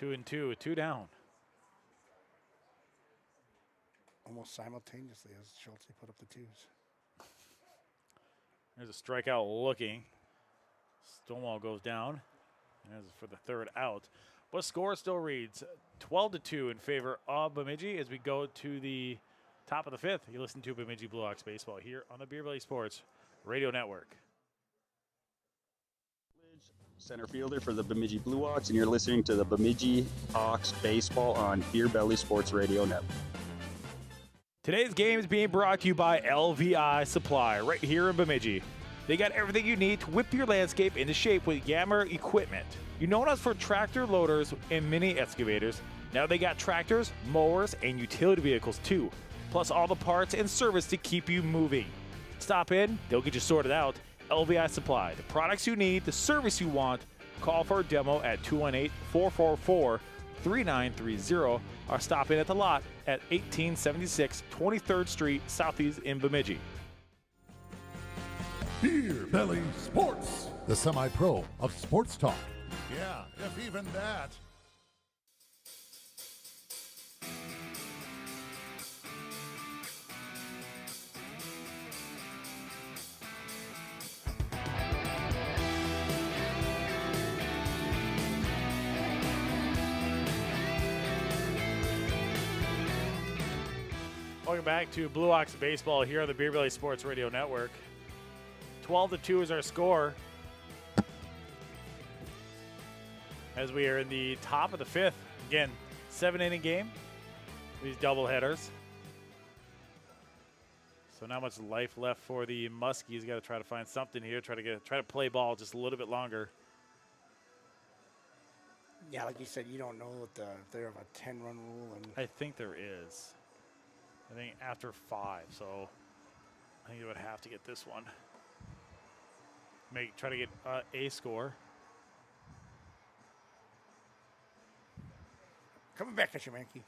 B: 2-2 with 2 down.
C: almost simultaneously as Schultz put up the 2s.
B: There's a strikeout looking. Stonewall goes down. As for the 3rd out. But score still reads 12-2 in favor of Bemidji as we go to the top of the 5th. You listen to Bemidji Blue Ox baseball here on the Beer Belly Sports Radio Network.
O: Center fielder for the Bemidji Blue Ox, and you're listening to the Bemidji Ox baseball on Beer Belly Sports Radio Network.
B: Today's game is being brought to you by LVI Supply right here in Bemidji. They got everything you need to whip your landscape into shape with Yammer equipment. You know us for tractor loaders and mini excavators. Now they got tractors, mowers, and utility vehicles too. Plus all the parts and service to keep you moving. Stop in, they'll get you sorted out. LVI Supply, the products you need, the service you want. Call for a demo at 218-444-3930 or stop in at the lot at 1876 23rd Street Southeast in Bemidji.
A: Beer Belly Sports, the semi-pro of sports talk.
N: Yeah, if even that.
B: Welcome back to Blue Ox Baseball here on the Beer Belly Sports Radio Network. 12-2 is our score. As we are in the top of the 5th. Again, 7-inning game. These doubleheaders. So not much life left for the Muskies. Got to try to find something here. Try to play ball just a little bit longer.
C: Yeah, like you said, you don't know if they have a 10-run rule. And
B: I think there is. I think after 5, so I think you would have to get this one. Try to get a score.
C: Coming back at you, Mankey.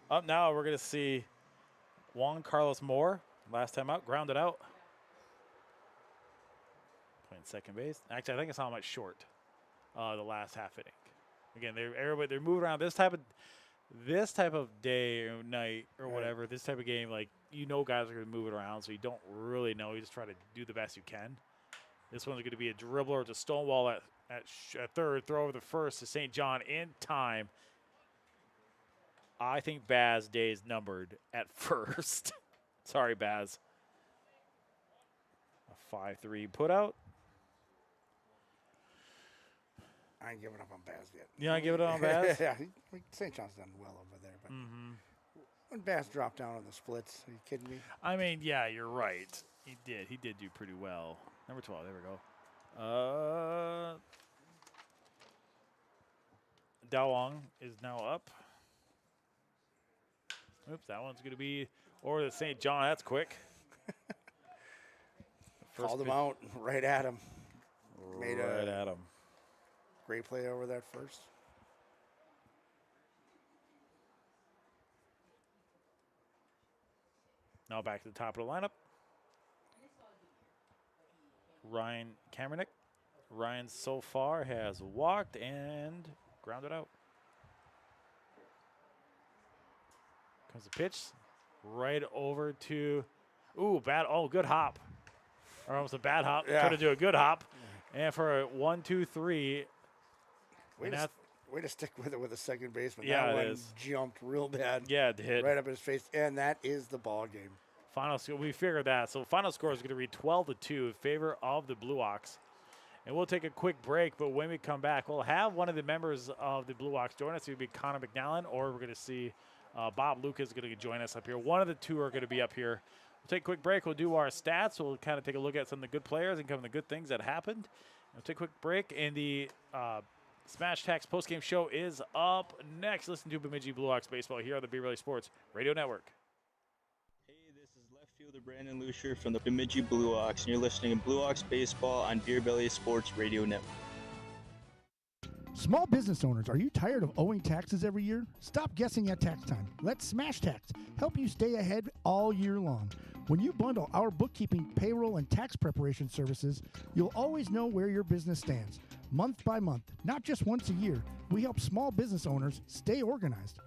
B: Up now, we're going to see Juan Carlos Moore, last time out, grounded out. Playing second base. Actually, I think I saw him at short the last half inning. Again, they're moving around. This type of day or night or whatever, this type of game, like, you know guys are going to move it around, so you don't really know. You just try to do the best you can. This one's going to be a dribbler to Stonewall at third, throw over the first to St. John in time. I think Baz day is numbered at first. Sorry, Baz. A 5-3 put out.
C: I ain't giving up on Baz yet.
B: You not giving up on Baz?
C: Yeah, St. John's done well over there. But when Baz dropped down on the splits, are you kidding me?
B: I mean, yeah, you're right. He did. He did do pretty well. Number 12. There we go. Dawong is now up. Oops, that one's going to be over to St. John. That's quick.
C: Called him out right at him. Made
B: right at him.
C: Great play over that first.
B: Now back to the top of the lineup. Ryan Kamernick. Ryan so far has walked and grounded out. Comes the pitch. Right over to, bad. Oh, good hop. Or almost a bad hop.
C: Yeah.
B: Trying to do a good hop. And for a 1, 2, 3.
C: Way to stick with it with a second baseman.
B: Yeah,
C: that
B: it
C: one
B: is.
C: Jumped real bad.
B: Yeah, it hit.
C: Right up his face. And that is the ball game.
B: Final score, we figured that. So final score is going to read 12-2 in favor of the Blue Ox. And we'll take a quick break, but when we come back, we'll have one of the members of the Blue Ox join us. It would be Connor McNallan, or we're going to see Bob Lucas going to join us up here. One of the two are going to be up here. We'll take a quick break. We'll do our stats. We'll kind of take a look at some of the good players and some of the good things that happened. We'll take a quick break, and the Smash Tax postgame show is up next. Listen to Bemidji Blue Ox baseball here on the BBSRN Sports Radio Network.
D: Hey, this is left fielder Brandon Lucier from the Bemidji Blue Ox, and you're listening to Blue Ox Baseball on Beer Belly Sports Radio Network.
L: Small business owners, are you tired of owing taxes every year? Stop guessing at tax time. Let Smash Tax help you stay ahead all year long. When you bundle our bookkeeping, payroll, and tax preparation services, you'll always know where your business stands. Month by month, not just once a year, we help small business owners stay organized.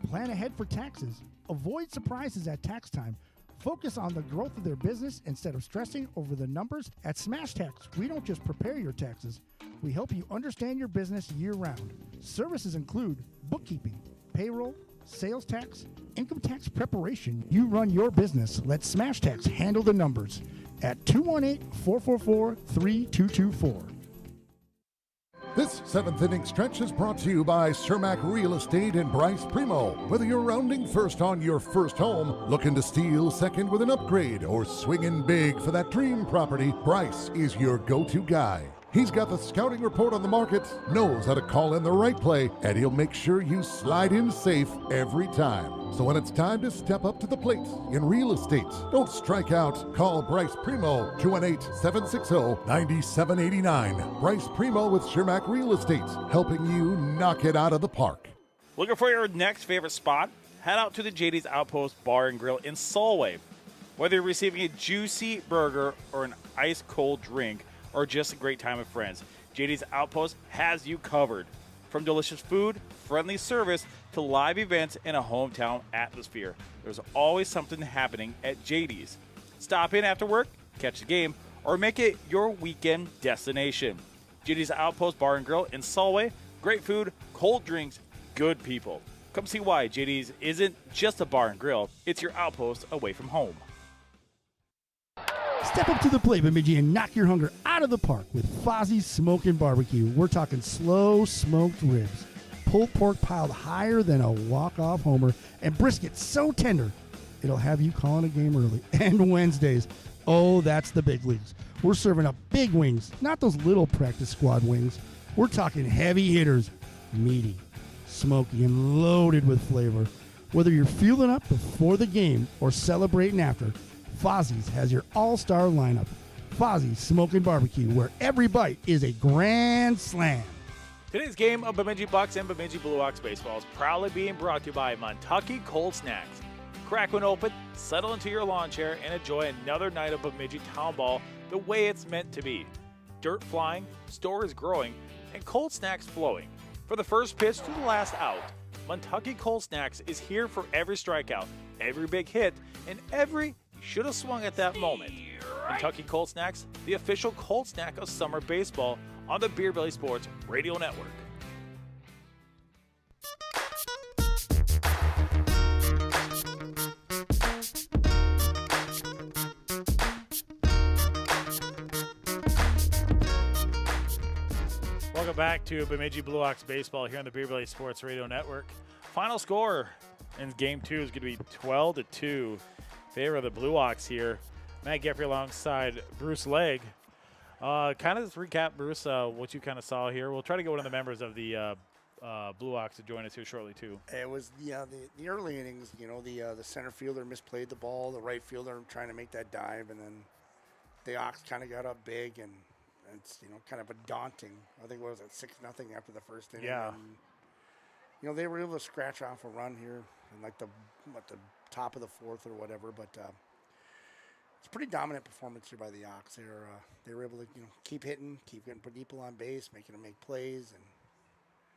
L: Plan ahead for taxes. Avoid surprises at tax time. Focus on the growth of their business instead of stressing over the numbers. At Smash Tax, we don't just prepare your taxes. We help you understand your business year-round. Services include bookkeeping, payroll, sales tax, income tax preparation. You run your business. Let Smash Tax handle the numbers at 218-444-3224.
A: This seventh inning stretch is brought to you by Cermak Real Estate and Bryce Primo. Whether you're rounding first on your first home, looking to steal second with an upgrade, or swinging big for that dream property, Bryce is your go-to guy. He's got the scouting report on the market, knows how to call in the right play, and he'll make sure you slide in safe every time. So when it's time to step up to the plate in real estate, don't strike out. Call Bryce Primo, 218-760-9789. Bryce Primo with Cermak Real Estate, helping you knock it out of the park.
B: Looking for your next favorite spot? Head out to the JD's Outpost Bar and Grill in Solway. Whether you're receiving a juicy burger or an ice-cold drink, or just a great time with friends, JD's Outpost has you covered. From delicious food, friendly service, to live events and a hometown atmosphere, there's always something happening at JD's. Stop in after work, catch the game, or make it your weekend destination. JD's Outpost Bar and Grill in Solway. Great food, cold drinks, good people. Come see why JD's isn't just a bar and grill, it's your outpost away from home.
L: Step up to the plate, Bemidji, and knock your hunger out of the park with Fozzie's Smokin' Barbecue. We're talking slow smoked ribs, pulled pork piled higher than a walk-off homer, and brisket so tender it'll have you calling a game early. And Wednesdays, oh, that's the big leagues. We're serving up big wings, not those little practice squad wings. We're talking heavy hitters, meaty, smoky, and loaded with flavor. Whether you're fueling up before the game or celebrating after, Fozzie's has your all-star lineup. Fozzie's Smokin' Barbecue, where every bite is a grand slam.
B: Today's game of Bemidji Bucks and Bemidji Blue Ox baseball is proudly being brought to you by Montucky Cold Snacks. Crack one open, settle into your lawn chair, and enjoy another night of Bemidji Town Ball the way it's meant to be. Dirt flying, stores growing, and cold snacks flowing. For the first pitch to the last out, Montucky Cold Snacks is here for every strikeout, every big hit, and every should have swung at that moment. Montucky Cold Snacks, the official cold snack of summer baseball on the Beer Belly Sports Radio Network. Welcome Welcome back to Bemidji Blue Ox baseball here on the Beer Belly Sports Radio Network. Final score in Game 2 is going to be 12-2 favor of the Blue Ox here. Matt Geffre alongside Bruce Legg. Kind of just recap, Bruce, what you kind of saw here. We'll try to get one of the members of the Blue Ox to join us here shortly, too.
C: It was the early innings. The center fielder misplayed the ball. The right fielder trying to make that dive, and then the Ox kind of got up big, and it's kind of a daunting. I think what was it 6-0 after the first inning.
B: Yeah.
C: And, they were able to scratch off a run here in like the top of the fourth or whatever, but it's a pretty dominant performance here by the Ox. They were able to keep hitting, keep getting people on base, making them make plays, and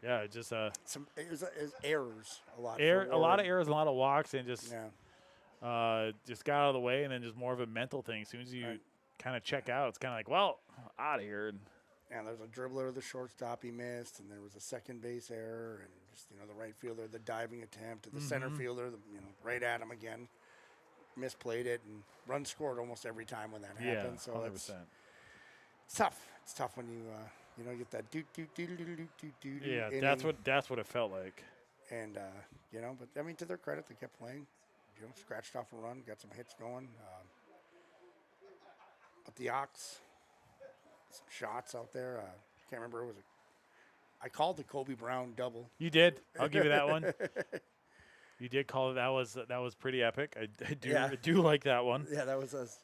B: yeah, just
C: it was errors a lot.
B: A lot of errors, a lot of walks, and just got out of the way, and then just more of a mental thing. As soon as you kind of check out, it's kind of like, well, out of here.
C: And there's a dribbler of the shortstop he missed, and there was a second base error, and just the right fielder, the diving attempt, and the center fielder, right at him again, misplayed it, and run scored almost every time when that happened. So
B: 100%.
C: it's tough. It's tough when you get that do.
B: Yeah,
C: inning.
B: that's what it felt like.
C: And but I mean, to their credit, they kept playing. Scratched off a run, got some hits going. But the Ox, some shots out there. Can't remember. I called the Kobe Brown double.
B: You did. I'll give you that one. You did call it. That was pretty epic. I do like that one.
C: Yeah, that was us.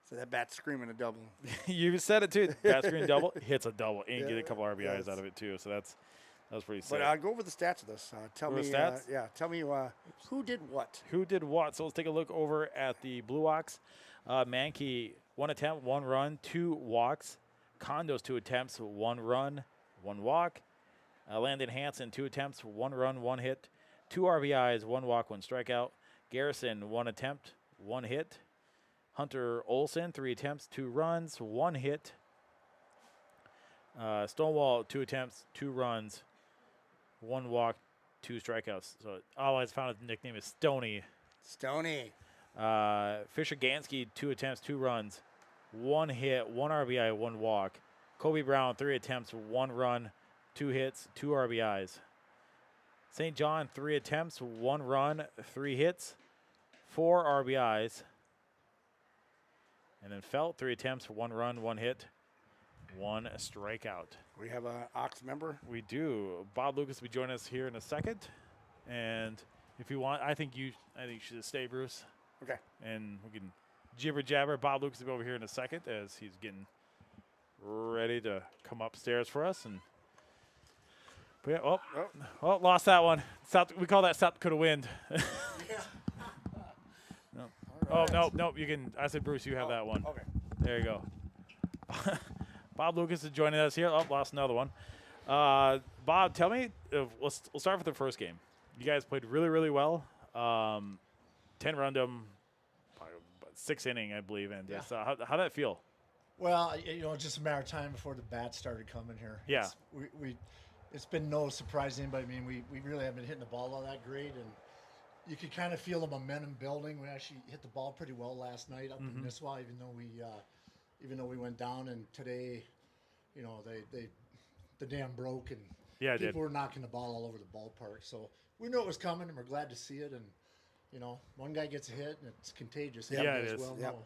C: So that bat screaming a double.
B: You said it too. Bat screaming double hits a double and get a couple RBIs out of it too. So that was pretty sick.
C: But go over the stats of this. Tell me
B: stats.
C: Tell me who did what.
B: Who did what? So let's take a look over at the Blue Ox. Mankey, 1 attempt, 1 run, 2 walks. Condos, 2 attempts, 1 run, 1 walk. Landon Hansen, 2 attempts, 1 run, 1 hit. 2 RBIs, 1 walk, 1 strikeout. Garrison, 1 attempt, 1 hit. Hunter Olson, 3 attempts, 2 runs, 1 hit. Stonewall, 2 attempts, 2 runs, 1 walk, 2 strikeouts. So all I found his nickname is Stoney.
C: Stoney.
B: Fisher Gansky, 2 attempts, 2 runs, 1 hit, 1 RBI, 1 walk. Kobe Brown, 3 attempts, 1 run, 2 hits, 2 RBIs. St. John, 3 attempts, 1 run, 3 hits, 4 RBIs. And then Felt, 3 attempts, 1 run, 1 hit, 1 strikeout.
C: We have an Ox member.
B: We do. Bob Lucas will be joining us here in a second. And if you want, I think you should stay, Bruce.
C: Okay.
B: And we can jibber jabber. Bob Lucas will be over here in a second as he's getting ready to come upstairs for us. And but yeah, lost that one. We call that South Dakota wind. No.
C: Right.
B: Oh, no. You can. I said, Bruce, you have that one.
C: Okay.
B: There you go. Bob Lucas is joining us here. Oh, lost another one. Bob, tell me. We'll start with the first game. You guys played really, really well. 10 rundum, 6 inning, I believe. And just, how'd that feel?
P: Well, it's just a matter of time before the bats started coming here.
B: Yeah.
P: It's been no surprise to anybody. I mean, we really haven't been hitting the ball all that great, and you could kind of feel the momentum building. We actually hit the ball pretty well last night up in Nisswa, even though we went down. And today, the dam broke, and people were knocking the ball all over the ballpark. So we knew it was coming, and we're glad to see it. And one guy gets a hit, and it's contagious.
B: Yeah, it is.
P: Well
C: yep.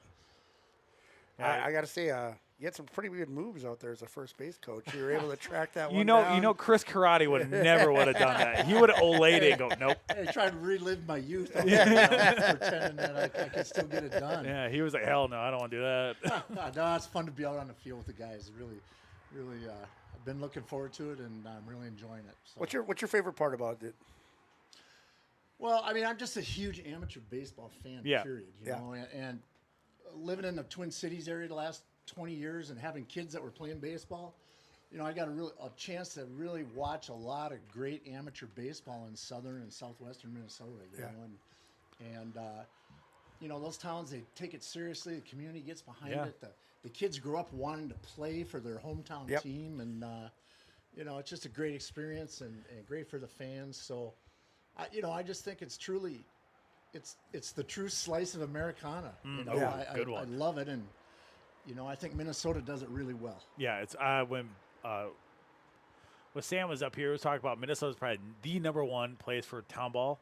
C: I got to say, you had some pretty good moves out there as a first base coach. You were able to track that one down.
B: Chris Karate would have never would have done that. He would have olayed it and go, nope.
P: Hey, tried to relive my youth. Pretending that I could still get it done.
B: Yeah, he was like, hell no, I don't want to do that.
P: No, it's fun to be out on the field with the guys. Really, I've been looking forward to it, and I'm really enjoying it. So.
C: What's your favorite part about it?
P: Well, I mean, I'm just a huge amateur baseball fan, period. You know, and living in the Twin Cities area the last 20 years and having kids that were playing baseball, I got a chance to really watch a lot of great amateur baseball in southern and southwestern Minnesota. You know, those towns, they take it seriously. The community gets behind it. The kids grow up wanting to play for their hometown team, and it's just a great experience and great for the fans. So, I just think it's truly. It's the true slice of Americana.
B: Good one.
P: I love it, and I think Minnesota does it really well.
B: Yeah, it's when when Sam was up here, he was talking about Minnesota's probably the #1 place for town ball.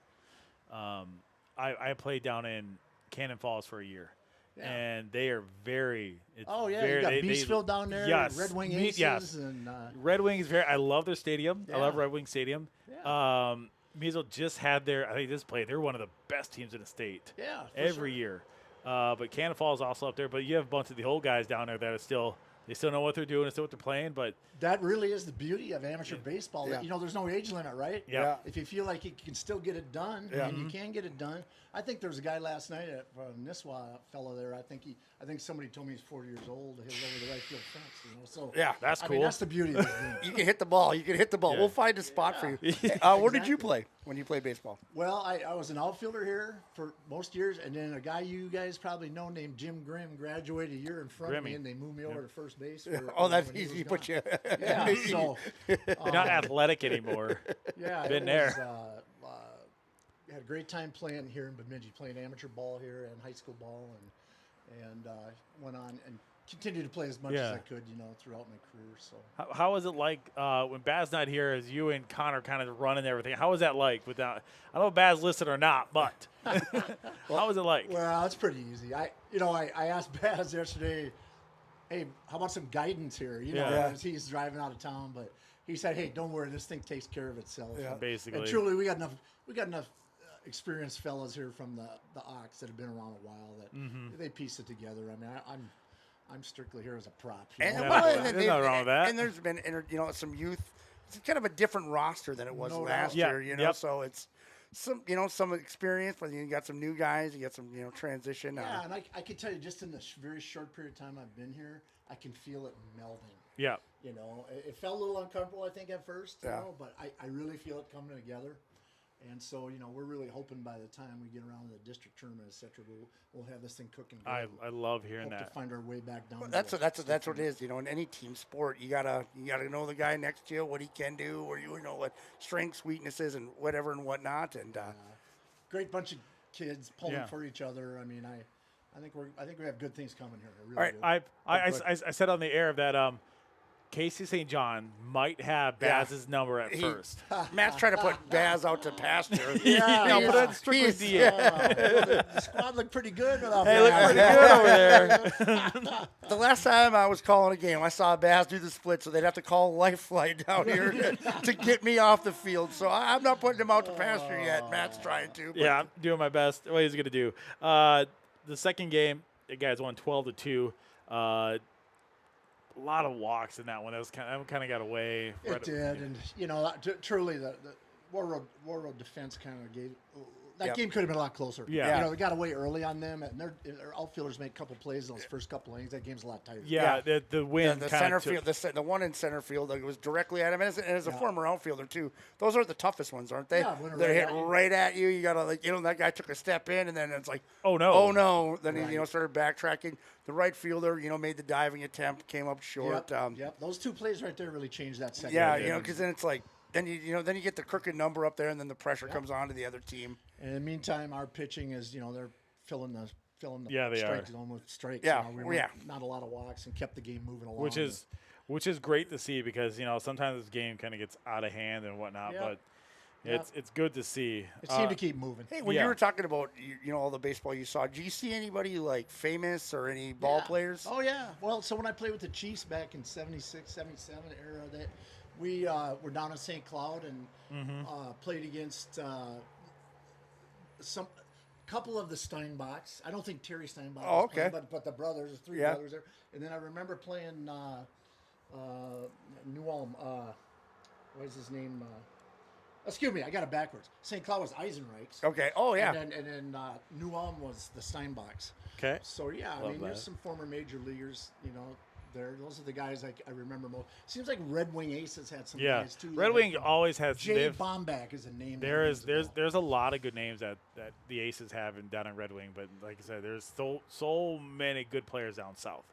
B: I played down in Cannon Falls for a year. Yeah. And they are very.
P: You got Beachville down there.
B: Yes,
P: Red Wing Aces.
B: Yes.
P: And,
B: Red Wings. I love their stadium.
P: Yeah.
B: I love Red Wing Stadium. Yeah. Measle just had their. I think this play. They're one of the best teams in the state.
P: Yeah.
B: Every year. But Cannon Falls is also up there. But you have a bunch of the old guys down there that are still. They still know what they're doing. They still what they're playing. But
P: that really is the beauty of amateur baseball. Yeah. There's no age limit, right?
B: Yeah.
P: If you feel like you can still get it done, and you can get it done. I think there was a guy last night at Nisswa fellow there. I think somebody told me he's 40 years old. He was over the right field fence. So
B: yeah, that's cool.
P: I mean, that's the beauty of this game.
C: You can hit the ball.
B: Yeah.
C: We'll find a spot for you.
P: Exactly.
C: Where did you play when you played baseball?
P: Well, I was an outfielder here for most years, and then a guy you guys probably know named Jim Grimm graduated a year in front of me, and they moved me over to first base.
C: That's easy. Put you.
P: Yeah. So
B: you're not athletic anymore.
P: Yeah.
B: Been there.
P: Had a great time playing here in Bemidji, playing amateur ball here and high school ball, and went on and continued to play as much as I could, throughout my career. So
B: how was it like when Baz's not here, as you and Connor kind of running everything? How was that like? Without, I don't know if Baz listened or not, but how was it like?
P: Well, it's pretty easy. I asked Baz yesterday, hey, how about some guidance here? As he's driving out of town, but he said, hey, don't worry, this thing takes care of itself.
B: Yeah, basically.
P: And truly, we got enough experienced fellas here from the Ox that have been around a while that they piece it together. I mean, I'm strictly here as a prop.
B: There's nothing wrong with that.
C: And there's been some youth. It's kind of a different roster than it was last year. So it's some experience, but you got some new guys. You got some transition.
P: Yeah, and I can tell you, just in the very short period of time I've been here, I can feel it melding.
B: Yeah.
P: It felt a little uncomfortable, I think, at first. But I really feel it coming together. And so, we're really hoping by the time we get around to the district tournament, et cetera, we'll have this thing cooking.
B: I love hearing that.
P: To find our way back down.
C: Well, that's what it is. In any team sport, you gotta know the guy next to you, what he can do, or what strengths, weaknesses, and whatever and whatnot. And
P: great bunch of kids pulling for each other. I mean, I think we have good things coming here. I really
B: do. I said on the air that Casey St. John might have Baz's number at first.
C: Matt's trying to put Baz out to pasture.
B: But that's strictly
P: the squad looked pretty good without
B: Baz. Looked pretty good over there.
C: The last time I was calling a game, I saw Baz do the split, so they'd have to call Lifeline down here to get me off the field. So I'm not putting him out to pasture yet. Matt's trying to.
B: Yeah, I'm doing my best. What he's going to do. The second game, the guys won 12-2. A lot of walks in that one. That kind of got away.
P: It did, and truly the Warroad defense kind of gave that game could have been a lot closer.
B: Yeah,
P: they got away early on them, and their outfielders made a couple plays in those first couple innings. That game's a lot tighter.
B: Yeah. The wind.
C: The center field, the one in center field that was directly at him, and as a former outfielder too, those are the toughest ones, aren't they?
P: Yeah,
C: they're hit right at you. You gotta that guy took a step in, and then it's like,
B: oh no.
C: Then he started backtracking. The right fielder, made the diving attempt, came up short.
P: Yep. Those two plays right there really changed that second.
C: Yeah, because then it's like. Then you get the crooked number up there, and then the pressure comes on to the other team.
P: And in the meantime, our pitching is, they're filling the
B: they
P: strike
B: are.
P: zone with strikes.
C: Yeah,
P: not a lot of walks and kept the game moving along.
B: Which is great to see because sometimes this game kind of gets out of hand and whatnot, but it's good to see.
P: It seemed to keep moving.
C: Hey, when you were talking about all the baseball you saw, do you see anybody like famous or any ball players?
P: Oh yeah. Well, so when I played with the Chiefs back in '76, '77 era, that. We were down in St. Cloud and played against some couple of the Steinbachs. I don't think Terry Steinbach was playing, but the brothers, three brothers there. And then I remember playing New Ulm. What is his name? Excuse me, I got it backwards. St. Cloud was Eisenreichs.
C: Okay. Oh, yeah.
P: And then New Ulm was the Steinbachs.
B: Okay.
P: So, there's some former major leaguers, there. Those are the guys I remember most. Seems like Red Wing Aces had some guys too.
B: Red Wing always has.
P: Jay Bombach is a name.
B: There's a lot of good names that the Aces have down in Red Wing, but like I said, there's so many good players down south.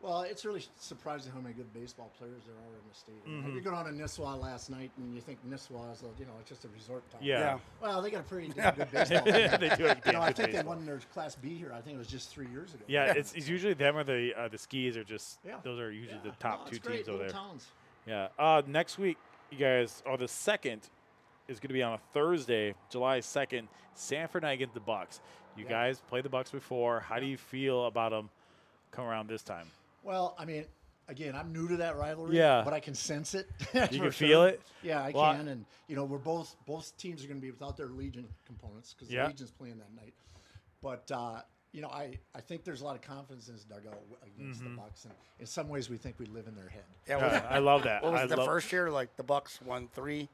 P: Well, it's really surprising how many good baseball players there are in the state. You go down to Nisswa last night, and you think Nisswa is, it's just a resort town.
B: Yeah.
P: Well, they got a pretty damn good baseball team.
B: They do have
P: I think they won their Class B here. I think it was just 3 years ago.
B: Yeah, it's usually them or the Skis are just those are usually the top two teams over there.
P: Towns.
B: Yeah. Next week you guys, the 2nd is going to be on a Thursday, July 2nd, Sanford night against the Bucks. You guys played the Bucks before. How do you feel about them come around this time?
P: Well, I mean, again, I'm new to that rivalry, but I can sense it.
B: You can feel it?
P: Yeah, I can. And, we're both teams are going to be without their Legion components because the Legion's playing that night. But, I think there's a lot of confidence in this dugout against the Bucks. And in some ways, we think we live in their head.
C: Yeah,
B: I love that.
C: What was the first year? Like the Bucks won 3?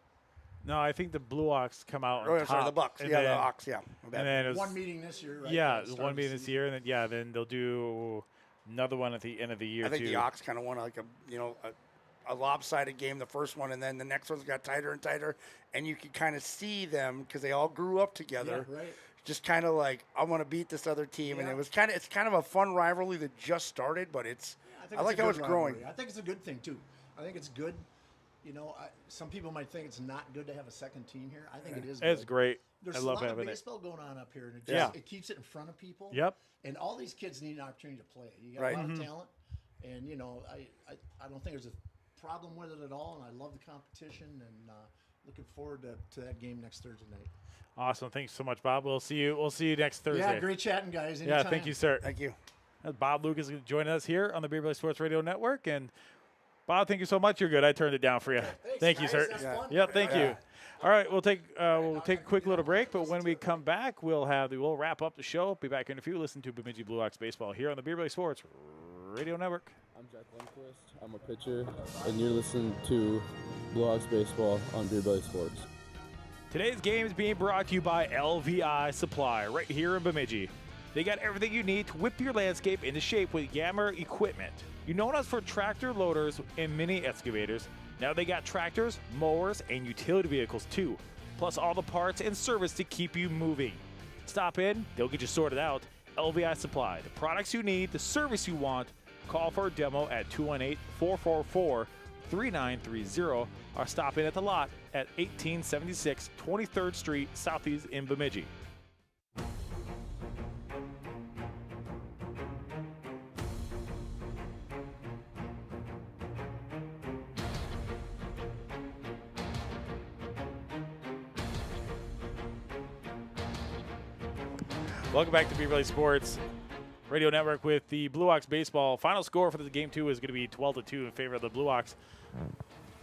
B: No, I think the Blue Ox come out
C: on
B: top.
C: Sorry, the Bucks.
B: And
C: the
B: then,
C: Ox, yeah.
B: And then it was,
P: one meeting this year, right?
B: Yeah, one meeting this year. And then they'll do another one at the end of the year,
C: I think the Ox kind of won like a lopsided game, the first one, and then the next ones got tighter and tighter. And you could kind of see them because they all grew up together.
P: Yeah, right.
C: Just kind of like, I want to beat this other team. And it's kind of a fun rivalry that just started, but I like how it's growing.
P: I think it's a good thing, too. I think it's good. Some people might think it's not good to have a second team here. I think it is good.
B: It's great.
P: There's
B: I love
P: a lot of
B: having
P: baseball going on up here, and it keeps it in front of people.
B: Yep.
P: And all these kids need an opportunity to play. You got a lot of talent, and I don't think there's a problem with it at all. And I love the competition, and looking forward to that game next Thursday night.
B: Awesome. Thanks so much, Bob. We'll see you next Thursday.
P: Yeah, great chatting, guys. Anytime.
B: Yeah, thank you, sir.
C: Thank you.
B: Bob Lucas is joining us here on the Beer Belly Sports Radio Network, and Bob, thank you so much. You're good. I turned it down for you. Thank you, sir. Yep, thank you. All right, we'll take a quick little break, but when we come back, we'll wrap up the show. Be back in a few. Listen to Bemidji Blue Ox baseball here on the Beer Belly Sports Radio Network.
F: I'm Jack Lundquist. I'm a pitcher, and you're listening to Blue Ox baseball on Beer Belly Sports.
B: Today's game is being brought to you by LVI Supply right here in Bemidji. They got everything you need to whip your landscape into shape with Yammer equipment. You know us for tractor loaders and mini excavators. Now they got tractors, mowers, and utility vehicles too. Plus all the parts and service to keep you moving. Stop in, they'll get you sorted out. LVI Supply, the products you need, the service you want. Call for a demo at 218-444-3930 or stop in at the lot at 1876 23rd Street Southeast in Bemidji. Welcome back to Beer Belly Sports Radio Network with the Blue Ox baseball. Final score for the game 2 is going to be 12-2 in favor of the Blue Ox.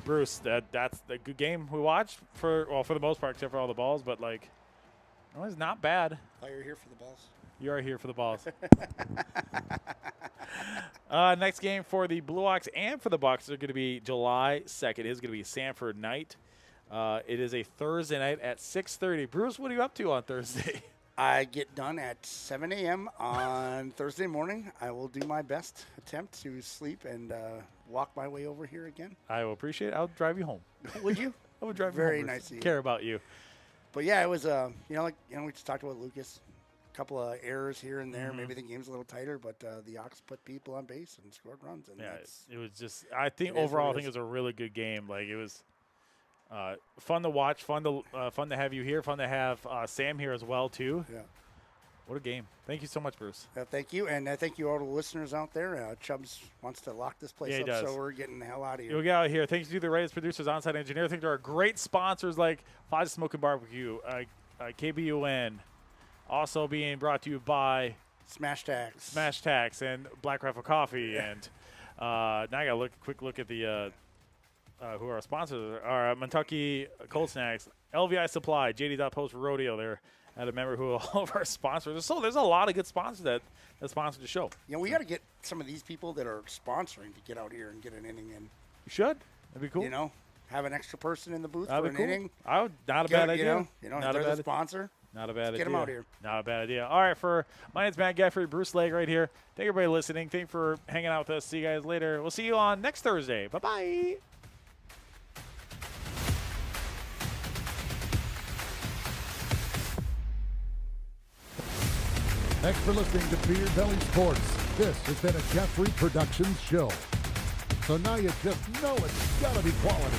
B: Bruce, that's the good game we watched for the most part, except for all the balls, but it's not bad.
C: Oh, you're here for the balls.
B: You are here for the balls. Next game for the Blue Ox and for the Bucks are going to be July 2nd. It is going to be Sanford night. It is a Thursday night at 6:30. Bruce, what are you up to on Thursday?
C: I get done at 7 a.m. on Thursday morning. I will do my best attempt to sleep and walk my way over here again.
B: I will appreciate it. I'll drive you home.
C: Would you?
B: I would drive you
C: Very
B: home.
C: nice of you.
B: Care about you.
C: But yeah, it was we just talked about Lucas. A couple of errors here and there. Maybe the game's a little tighter, but the Ox put people on base and scored runs. And
B: it was just. I think overall, I think it was a really good game. It was fun to watch, fun to have you here, fun to have Sam here as well too.
C: Yeah.
B: What a game. Thank you so much, Bruce.
C: Thank you, and thank you all the listeners out there. Chubbs wants to lock this place up, so we're getting the hell out of here.
B: We'll get out of here. Thanks to the writers, producers, on-site engineer. Thank to our great sponsors like Fozzie Smoke and Barbecue, KBUN. Also being brought to you by
C: Smash Tax,
B: and Black Rifle Coffee. And now I got a quick look at the who our sponsors are. Montucky Cold Snacks, LVI Supply, JD's Outpost, Rodeo. They're I remember who all of our sponsors are. So there's a lot of good sponsors that sponsor the show.
C: Yeah, we got to get some of these people that are sponsoring to get out here and get an inning in.
B: You should. That'd be cool.
C: Have an extra person in the booth
B: That'd
C: for
B: be
C: an
B: cool.
C: inning.
B: Not a bad idea.
C: Not a bad sponsor.
B: Not a bad idea.
C: Get them out here.
B: Not a bad idea. All right, my name's Matt Geffre, Bruce Legg right here. Thank everybody listening. Thank you for hanging out with us. See you guys later. We'll see you on next Thursday. Bye-bye.
A: Thanks for listening to Beer Belly Sports. This has been a Geffre Productions show. So now you just know it's gotta be quality.